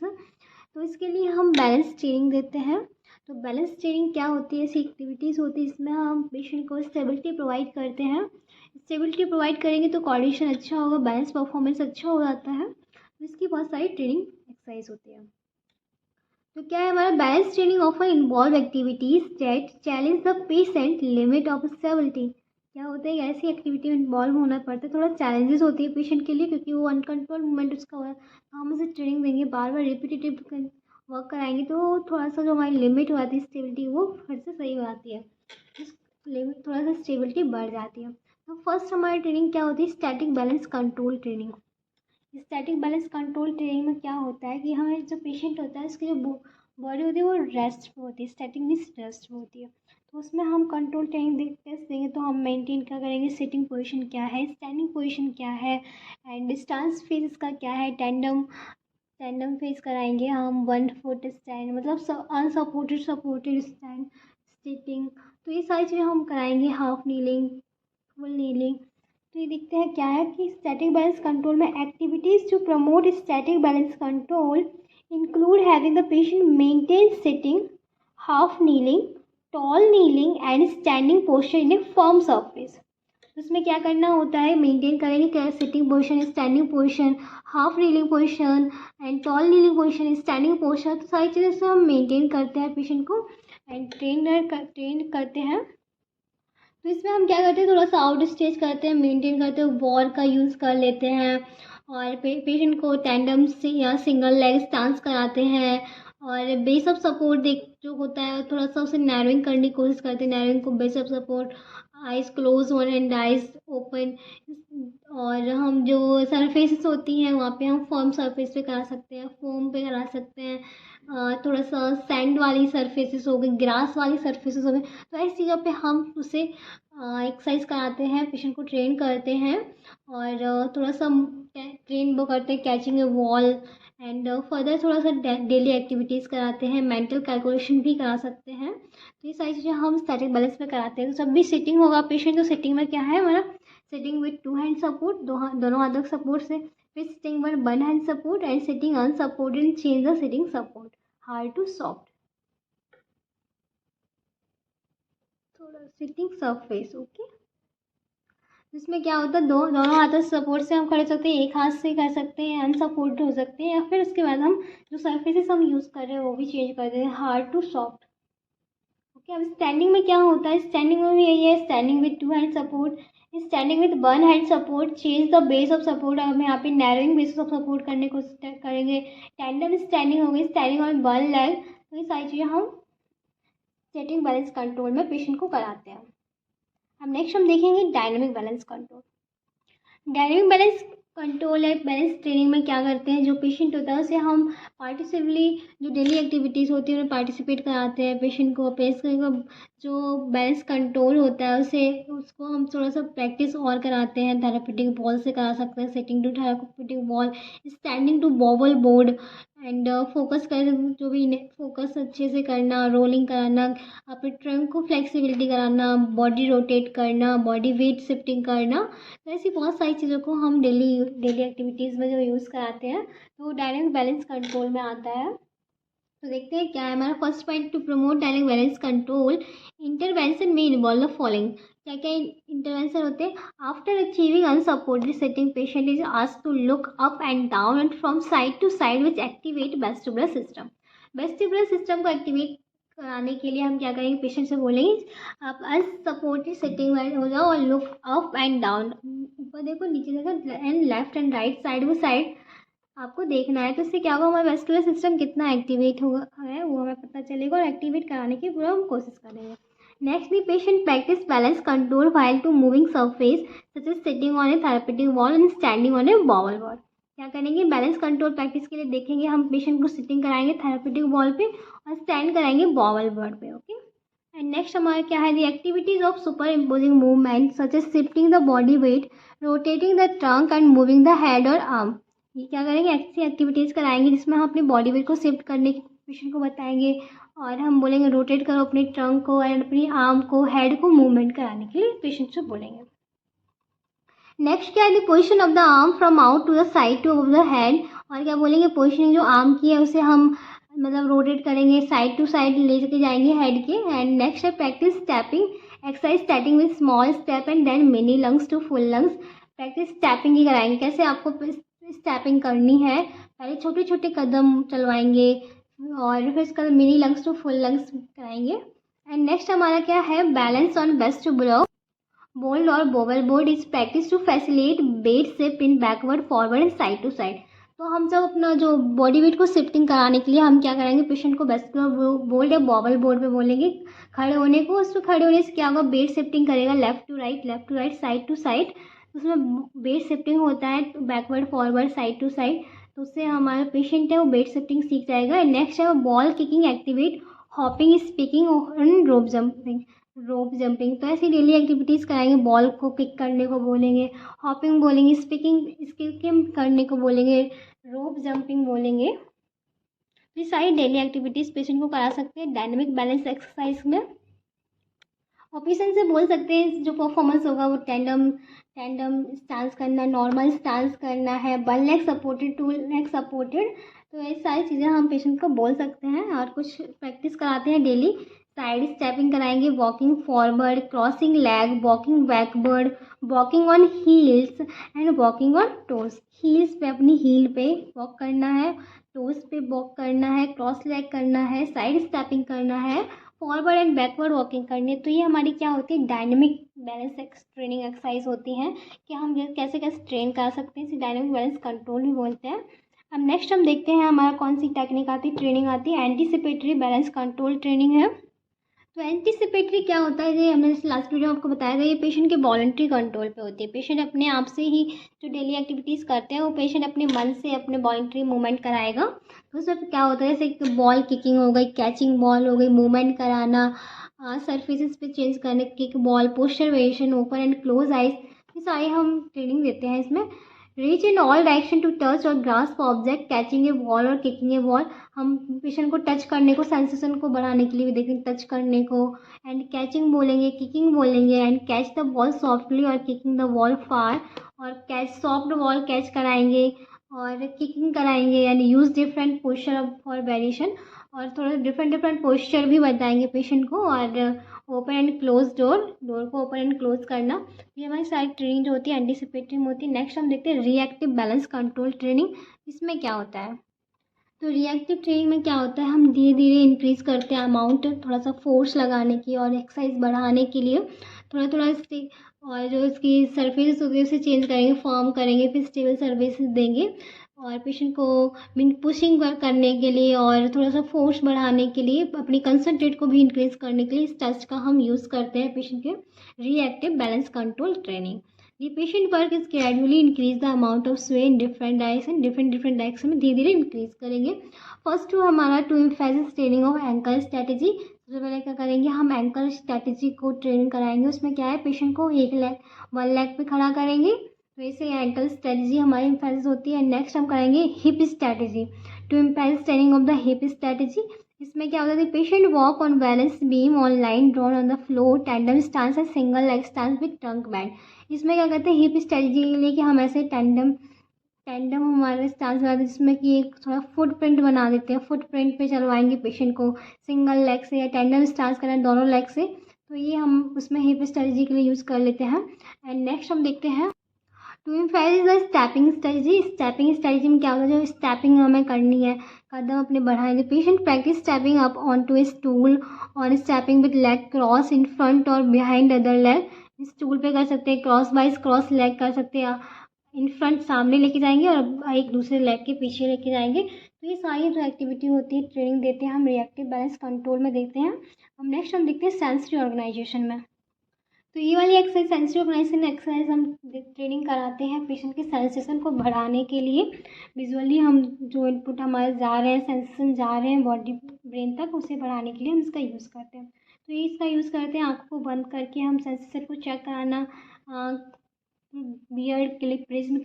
तो इसके लिए हम बैलेंस ट्रेनिंग देते हैं। तो बैलेंस ट्रेनिंग क्या होती है, ऐसी एक्टिविटीज़ होती है इसमें हम पेशेंट को स्टेबिलिटी प्रोवाइड करते हैं। स्टेबिलिटी प्रोवाइड करेंगे तो कोऑर्डिनेशन अच्छा होगा, बैलेंस परफॉर्मेंस अच्छा हो जाता है। तो इसकी बहुत सारी ट्रेनिंग एक्सरसाइज होती है। तो क्या है हमारा balance training offer involve activities that challenge the patient limit of stability. क्या होता है ऐसी एक्टिविटी में इन्वॉल्व होना पड़ता है, थोड़ा चैलेंजेस होती है पेशेंट के लिए क्योंकि वो अनकंट्रोल मूवमेंट उसका हो रहा है। तो हम उसे ट्रेनिंग देंगे, बार बार रिपीटेटिव वर्क कराएंगे तो थोड़ा सा जो हमारी लिमिट हो जाती है स्टेबिलिटी वो फिर से सही हो जाती है, लिमिट थोड़ा सा स्टेबिलिटी बढ़ जाती है। तो फर्स्ट हमारी ट्रेनिंग क्या होती है, static balance control training. Static balance control training में क्या होता है कि हमें जो पेशेंट होता है उसकी जो बॉडी होती है वो रेस्ट में होती है, स्टैटिक मीन्स रेस्ट में होती है। तो उसमें हम कंट्रोल ट्रेनिंग टेस्ट देंगे तो हम मेंटेन क्या करेंगे, सिटिंग पोजीशन क्या है, स्टैंडिंग पोजीशन क्या है, एंड स्टांस फेस का क्या है, टेंडम फेस कराएंगे हम, 1 फुट स्टैंड मतलब अनसपोर्टेड सपोर्टेड स्टैंड, सिटिंग, तो ये सारी चीज़ें हम कराएंगे, हाफ नीलिंग, फुल नीलिंग। तो ये देखते हैं क्या है कि स्टैटिक बैलेंस कंट्रोल में activities to promote static balance control include having the patient maintain sitting, half kneeling, tall kneeling and standing posture in a firm surface. उसमें क्या करना होता है, मेंटेन करेंगे क्या, sitting position, standing position, half kneeling position and tall kneeling position, standing posture. तो सारी चीज़ें से हम मेंटेन करते हैं पेशेंट को एंड ट्रेन करते हैं। तो इसमें हम क्या करते हैं, थोड़ा सा आउट स्टेज करते हैं, मेंटेन करते हैं, वॉल का यूज़ कर लेते हैं और पेशेंट को टैंडम से या सिंगल लेग स्टांस कराते हैं और बेस ऑफ सपोर्ट देख जो होता है थोड़ा सा उसे नैरोइंग करने की कोशिश करते हैं, नैरोइंग को base of support, eyes close one and eyes open. और हम जो सरफेसेस होती हैं वहाँ पे हम फर्म सरफेस पे करा सकते हैं, फोम पे करा सकते हैं, थोड़ा सा सैंड वाली सरफेसेस हो गई, ग्रास वाली सरफेसेस हो गई, तो ऐसी चीज़ों पे हम उसे एक्सरसाइज कराते हैं, पेशेंट को ट्रेन करते हैं और थोड़ा सा ट्रेन वो करते हैं catching A wall and further थोड़ा सा डेली एक्टिविटीज़ कराते हैं, मेंटल कैलकुलेशन भी करा सकते हैं। तो ये सारी चीज़ें हम स्टैटिक बैलेंस में कराते हैं। तो जब भी सिटिंग होगा पेशेंट, तो सिटिंग में क्या है हमारा, सिटिंग विथ 2 हैंड सपोर्ट, दोनों हाथों के सपोर्ट से, फिर sitting with 1 hand support and sitting unsupported and change the sitting support hard to soft, थोड़ा सिटिंग सरफेस। ओके, इसमें क्या होता है, दोनों हाथों से सपोर्ट से हम खड़े सकते हैं, एक हाथ से कर सकते हैं, अनसपोर्टेड हो सकते हैं, या फिर उसके बाद हम जो सरफेसेस हम यूज़ कर रहे हैं वो भी चेंज कर देते हैं, हार्ड टू सॉफ्ट। ओके, अब स्टैंडिंग में क्या होता है, स्टैंडिंग में भी यही है, standing with 2 hand support, standing with 1 hand support, change the base of support, हम यहाँ पे नैरोइंग बेस ऑफ सपोर्ट करने को करेंगे, टैंडम स्टैंडिंग हो गई, स्टैंडिंग ऑन 1 लेग। तो ये सारी चीज़ें हम स्टैटिक बैलेंस कंट्रोल में पेशेंट को कराते हैं। अब नेक्स्ट हम देखेंगे dynamic balance control. Dynamic balance control या बैलेंस ट्रेनिंग में क्या करते हैं, जो पेशेंट होता है उसे हम पार्टिसिपली जो डेली एक्टिविटीज़ होती है उन्हें पार्टिसिपेट कराते हैं, पेशेंट को पेशेंट जो बैलेंस कंट्रोल होता है उसको हम थोड़ा सा प्रैक्टिस और कराते हैं, थेरापेटिक बॉल से करा सकते हैं, sitting to therapeutic ball, standing to wobble board and focus कर जो भी फोकस अच्छे से करना, रोलिंग कराना, अपने ट्रंक को फ्लेक्सिबिलिटी कराना, बॉडी रोटेट करना, बॉडी वेट शिफ्टिंग करना। तो ऐसी बहुत सारी चीज़ों को हम डेली एक्टिविटीज़ में जो यूज़ कराते हैं तो वो डायनामिक बैलेंस कंट्रोल में आता है। तो देखते हैं क्या है हमारा first point, to promote dynamic balance control intervention में इन्वॉल्व द फॉलोइंग। क्या क्या इंटरवेंशन होते हैं, after achieving unsupported sitting patient is asked to look up and down and from side to side which activate vestibular system. Vestibular system को activate कराने के लिए हम क्या करेंगे, पेशेंट से बोलेंगे आप अनसपोर्टेड सिटिंग में हो जाओ और लुक अप एंड डाउन, ऊपर देखो नीचे देखो and left and right side by side आपको देखना है। तो इससे क्या होगा, हमारा वेस्टिबुलर सिस्टम कितना एक्टिवेट हुआ है वो हमें पता चलेगा और एक्टिवेट कराने की पूरा हम कोशिश करेंगे। Next the patient practice balance control while to moving surface such as sitting on a therapeutic ball and standing on a wobble board. क्या करेंगे, बैलेंस कंट्रोल प्रैक्टिस के लिए देखेंगे हम पेशेंट को सिटिंग कराएंगे थेरापेटिक वॉल पे और स्टैंड कराएंगे बॉबल बोर्ड पे। ओके, एंड नेक्स्ट हमारा क्या है, the activities of superimposing movement such as shifting the body weight, rotating the trunk and moving the head और आर्म। ये क्या करेंगे, ऐसी एक्टिविटीज़ कराएंगे जिसमें हम अपनी बॉडी वेट को शिफ्ट करने की पेशेंट को बताएंगे और हम बोलेंगे रोटेट करो अपने ट्रंक को एंड अपनी आर्म को, हेड को मूवमेंट कराने के लिए पेशेंट से बोलेंगे। नेक्स्ट क्या है, the position of the arm from out to the side to over the head. और क्या बोलेंगे, पोजिशनिंग जो आर्म की है उसे हम मतलब रोटेट करेंगे, साइड टू साइड ले के जाएंगे हेड के। एंड नेक्स्ट है practice stepping exercise, starting with small step and then mini lunges to full lunges. Practice stepping की कराएंगे, कैसे आपको स्टेपिंग करनी है। पहले छोटे छोटे कदम चलवाएंगे और फिर इसका mini lunges to full lunges कराएंगे। एंड नेक्स्ट हमारा क्या है, balance on best block bold और wobble board is practice to facilitate weight shift in backward forward and side to side. तो हम सब अपना जो बॉडी वेट को शिफ्टिंग कराने के लिए हम क्या करेंगे, पेशेंट को वेस्टिबुलर बोल्ड या बॉबल बोर्ड पे बोलेंगे खड़े होने को। उस पर खड़े होने से क्या होगा, वेट शिफ्टिंग करेगा left to right side to side. उसमें वेट शिफ्टिंग होता है backward forward side to side, तो उससे हमारा पेशेंट है वो वेट शिफ्टिंग सीख जाएगा। नेक्स्ट है ball kicking activate hopping speaking और रोप जंपिंग। तो ऐसी डेली एक्टिविटीज़ कराएंगे, बॉल को किक करने को बोलेंगे, हॉपिंग बोलेंगे, स्पीकिंग करने को बोलेंगे, रोप जंपिंग बोलेंगे। ये सारी डेली एक्टिविटीज़ पेशेंट को करा सकते हैं डायनेमिक बैलेंस एक्सरसाइज में। और पेशेंट से बोल सकते हैं जो परफॉर्मेंस होगा वो टेंडम स्टांस करना, नॉर्मल स्टांस करना है, one leg supported, two leg supported. तो ये सारी चीज़ें हम पेशेंट को बोल सकते हैं। और कुछ प्रैक्टिस कराते हैं डेली, साइड स्टेपिंग कराएंगे, walking forward, crossing leg, walking backward, walking on heels and walking on toes. Heels पे अपनी हील पे वॉक करना है, टोस पे वॉक करना है, क्रॉस लेग करना है, साइड स्टेपिंग करना है, फॉरवर्ड एंड बैकवर्ड वॉकिंग करनी है। तो ये हमारी क्या होती है, डायनेमिक बैलेंस ट्रेनिंग एक्सरसाइज होती हैं कि हम कैसे कैसे ट्रेन कर सकते हैं। इसे डायनेमिक बैलेंस कंट्रोल भी बोलते हैं। अब नेक्स्ट हम देखते हैं हमारा कौन सी टेक्निक आती है, ट्रेनिंग आती है, एंटीसिपेटरी बैलेंस कंट्रोल ट्रेनिंग है। तो एंटीसिपेटरी क्या होता है, ये हमने लास्ट वीडियो में आपको बताया था, ये पेशेंट के वॉलंटरी कंट्रोल पे होती है। पेशेंट अपने आप से ही जो डेली एक्टिविटीज़ करते हैं वो पेशेंट अपने मन से अपने वॉलंटरी मूवमेंट कराएगा। तो उसमें क्या होता है, जैसे बॉल किकिंग हो गई, कैचिंग बॉल हो गई, मूवमेंट कराना, सरफेसेस पे चेंज करने, kick ball, posture variation, open and close eyes, ये सारे हम ट्रेनिंग देते हैं इसमें। Reach in all direction to touch और grasp object, catching a ball और किकिंग ए बॉल। हम पेशेंट को टच करने को, सेंसेशन को बढ़ाने के लिए भी देखेंगे, टच करने को, एंड कैचिंग बोलेंगे, किकिंग बोलेंगे, and catch the ball softly और किकिंग द बॉल फार, और कैच सॉफ्ट बॉल कैच कराएंगे और किकिंग कराएंगे, and use different posture for variation, और थोड़ा डिफरेंट पोस्चर भी बताएंगे पेशेंट को, और ओपन एंड क्लोज डोर को ओपन एंड क्लोज करना। ये हमारी सारी ट्रेनिंग जो होती है एंटीसिपेटरी में होती है। नेक्स्ट हम देखते हैं रिएक्टिव बैलेंस कंट्रोल ट्रेनिंग। इसमें क्या होता है, तो रिएक्टिव ट्रेनिंग में क्या होता है, हम धीरे धीरे इंक्रीज़ करते हैं अमाउंट, थोड़ा सा फोर्स लगाने की और एक्सरसाइज बढ़ाने के लिए थोड़ा थोड़ा इसकी, और जो इसकी सरफेस होती है उसे चेंज करेंगे, फॉर्म करेंगे, फिर स्टेबल सर्विसेज देंगे। और पेशेंट को मीन पुशिंग वर्क करने के लिए और थोड़ा सा फोर्स बढ़ाने के लिए, अपनी कंसंट्रेट को भी इंक्रीज़ करने के लिए इस टेस्ट का हम यूज़ करते हैं पेशेंट के reactive balance control training. The patient work is gradually increase the amount of sway in different direction, different direction में धीरे धीरे इंक्रीज करेंगे। फर्स्ट टू हमारा to emphasis training of ankle strategy. सबसे पहले क्या करेंगे, हम एंकल स्ट्रेटेजी को ट्रेनिंग कराएंगे। उसमें क्या है, पेशेंट को वन लेग पे खड़ा करेंगे, तो ऐसे एंकल स्ट्रेटेजी हमारी एम्फेसिस होती है। नेक्स्ट हम करेंगे hip strategy, to emphasis training of the hip strategy. इसमें क्या होता है, patient walk on balance beam on line drawn on the floor, tandem stance है, single leg stance with trunk band. इसमें क्या कहते हैं, हिप स्ट्रेटजी के लिए कि हम ऐसे टैंडम हमारे स्टांस बनाते हैं जिसमें कि एक थोड़ा फुट प्रिंट बना देते हैं, फुट प्रिंट पे चलवाएंगे पेशेंट को सिंगल लेग से, या टैंडम स्टांस करें दोनों लेग से। तो ये हम उसमें हिप स्ट्रेटजी के लिए यूज़ कर लेते हैं। एंड नेक्स्ट हम देखते हैं to emphasize the stepping strategy. Stepping strategy में क्या होता है, जो स्टेपिंग हमें करनी है, कदम अपने बढ़ाएंगे। Patient practice stepping up on to a stool और stepping with leg cross in front और बिहाइंड अदर लेग। स्टूल पे कर सकते हैं, क्रॉस बाइस क्रॉस लेग कर सकते हैं, इन फ्रंट सामने लेके जाएंगे और एक दूसरे लेग के पीछे लेके जाएंगे। तो ये सारी जो एक्टिविटी होती है ट्रेनिंग देते हैं हम रिएक्टिव बैलेंस कंट्रोल में देखते हैं। अब नेक्स्ट हम देखते हैं सेंसरी ऑर्गेनाइजेशन में। तो ये वाली एक्सरसाइज सेंसरी ऑर्गेनाइजेशन एक्सरसाइज हम ट्रेनिंग कराते हैं पेशेंट के सेंसेशन को बढ़ाने के लिए। विजुअली हम जो इनपुट हमारे जा रहे हैं, सेंसेशन जा रहे हैं बॉडी ब्रेन तक, उसे बढ़ाने के लिए हम इसका यूज़ करते हैं। तो ये इसका यूज़ करते हैं, आँखों को बंद करके हम सेंसेशन को चेक कराना, बियर्ड के लिए प्रिज्म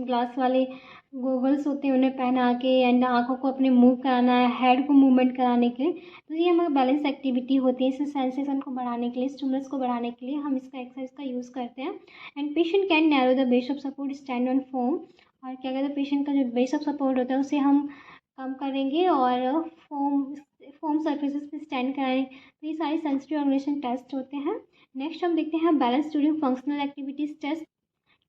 ग्लास वाले गोगल्स होते हैं उन्हें पहना के, एंड आँखों को अपने मूव कराना है, हेड को मूवमेंट कराने के लिए। तो ये हमारी बैलेंस एक्टिविटी होती है। इसे सेंसेशन को बढ़ाने के लिए, स्टिमुलस को बढ़ाने के लिए हम इसका एक्सरसाइज का यूज़ करते हैं। And patient can narrow the base of support stand on foam. और क्या कहते हैं, पेशेंट का जो बेस ऑफ सपोर्ट होता है उसे हम कम करेंगे और फोम सर्फेसिस पे स्टैंड कराएंगे। तो ये सारे सेंसरी ऑर्गेनाइजेशन टेस्ट होते हैं। नेक्स्ट हम देखते हैं balance during functional activities test.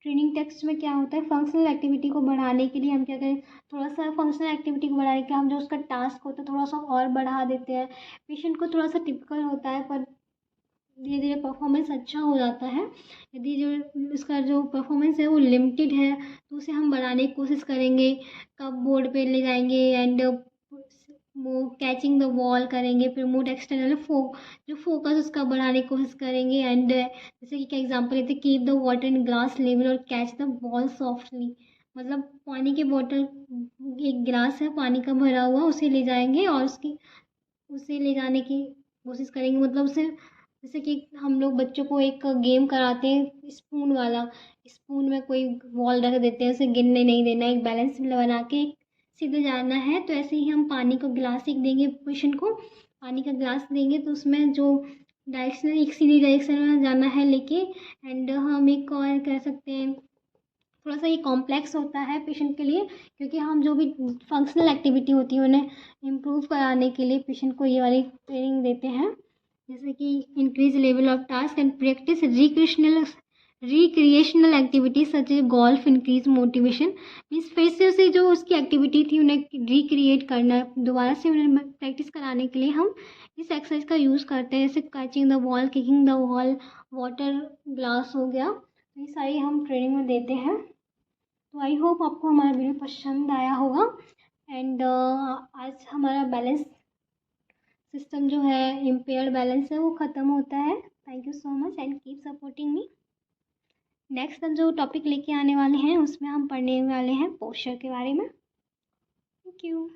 Training text में क्या होता है, फंक्शनल एक्टिविटी को बढ़ाने के लिए हम क्या करें, थोड़ा सा फंक्शनल एक्टिविटी को बढ़ाने के लिए हम जो उसका टास्क होता है थोड़ा सा और बढ़ा देते हैं। पेशेंट को थोड़ा सा टिपिकल होता है, पर धीरे धीरे परफॉर्मेंस अच्छा हो जाता है। यदि जो इसका जो परफॉर्मेंस है वो लिमिटेड है तो उसे हम बढ़ाने की कोशिश करेंगे, कब बोर्ड पे ले जाएंगे एंड वो कैचिंग द बॉल करेंगे, फिर मूड एक्सटर्नल जो फोकस उसका बढ़ाने की कोशिश करेंगे। एंड जैसे कि एग्जांपल लेते keep the water in glass level और कैच द बॉल सॉफ्टली, मतलब पानी की बोतल, एक गिलास है पानी का भरा हुआ, उसे ले जाएंगे और उसे ले जाने की कोशिश करेंगे, मतलब उसे जैसे कि हम लोग बच्चों को एक गेम कराते हैं स्पून वाला, स्पून में कोई बॉल रख देते हैं, उसे गिरने नहीं देना, एक बैलेंस बना के सीधे जाना है। तो ऐसे ही हम पानी का गिलास एक देंगे पेशेंट को, पानी का गिलास देंगे तो उसमें जो डायरेक्शन एक सीधी डायरेक्शन में जाना है लेके। एंड हम एक और कर सकते हैं, थोड़ा सा ये कॉम्प्लेक्स होता है पेशेंट के लिए, क्योंकि हम जो भी फंक्शनल एक्टिविटी होती है उन्हें इम्प्रूव कराने के लिए पेशेंट को ये वाली ट्रेनिंग देते हैं, जैसे कि increase level of task and practice recreational activities such as golf, increase motivation. Means फिर से उसे जो उसकी एक्टिविटी थी उन्हें रिक्रिएट करना, दोबारा से उन्हें प्रैक्टिस कराने के लिए हम इस एक्सरसाइज का यूज़ करते हैं, जैसे catching the ball, kicking the ball, water glass हो गया, ये सारी हम ट्रेनिंग में देते हैं। तो आई होप आपको हमारा वीडियो पसंद आया होगा। एंड आज हमारा बैलेंस सिस्टम जो है, इम्पेयर्ड बैलेंस है, वो ख़त्म होता है। Thank you so much and keep supporting me. Next हम जो टॉपिक लेके आने वाले हैं उसमें हम पढ़ने वाले हैं पोस्चर के बारे में। Thank you.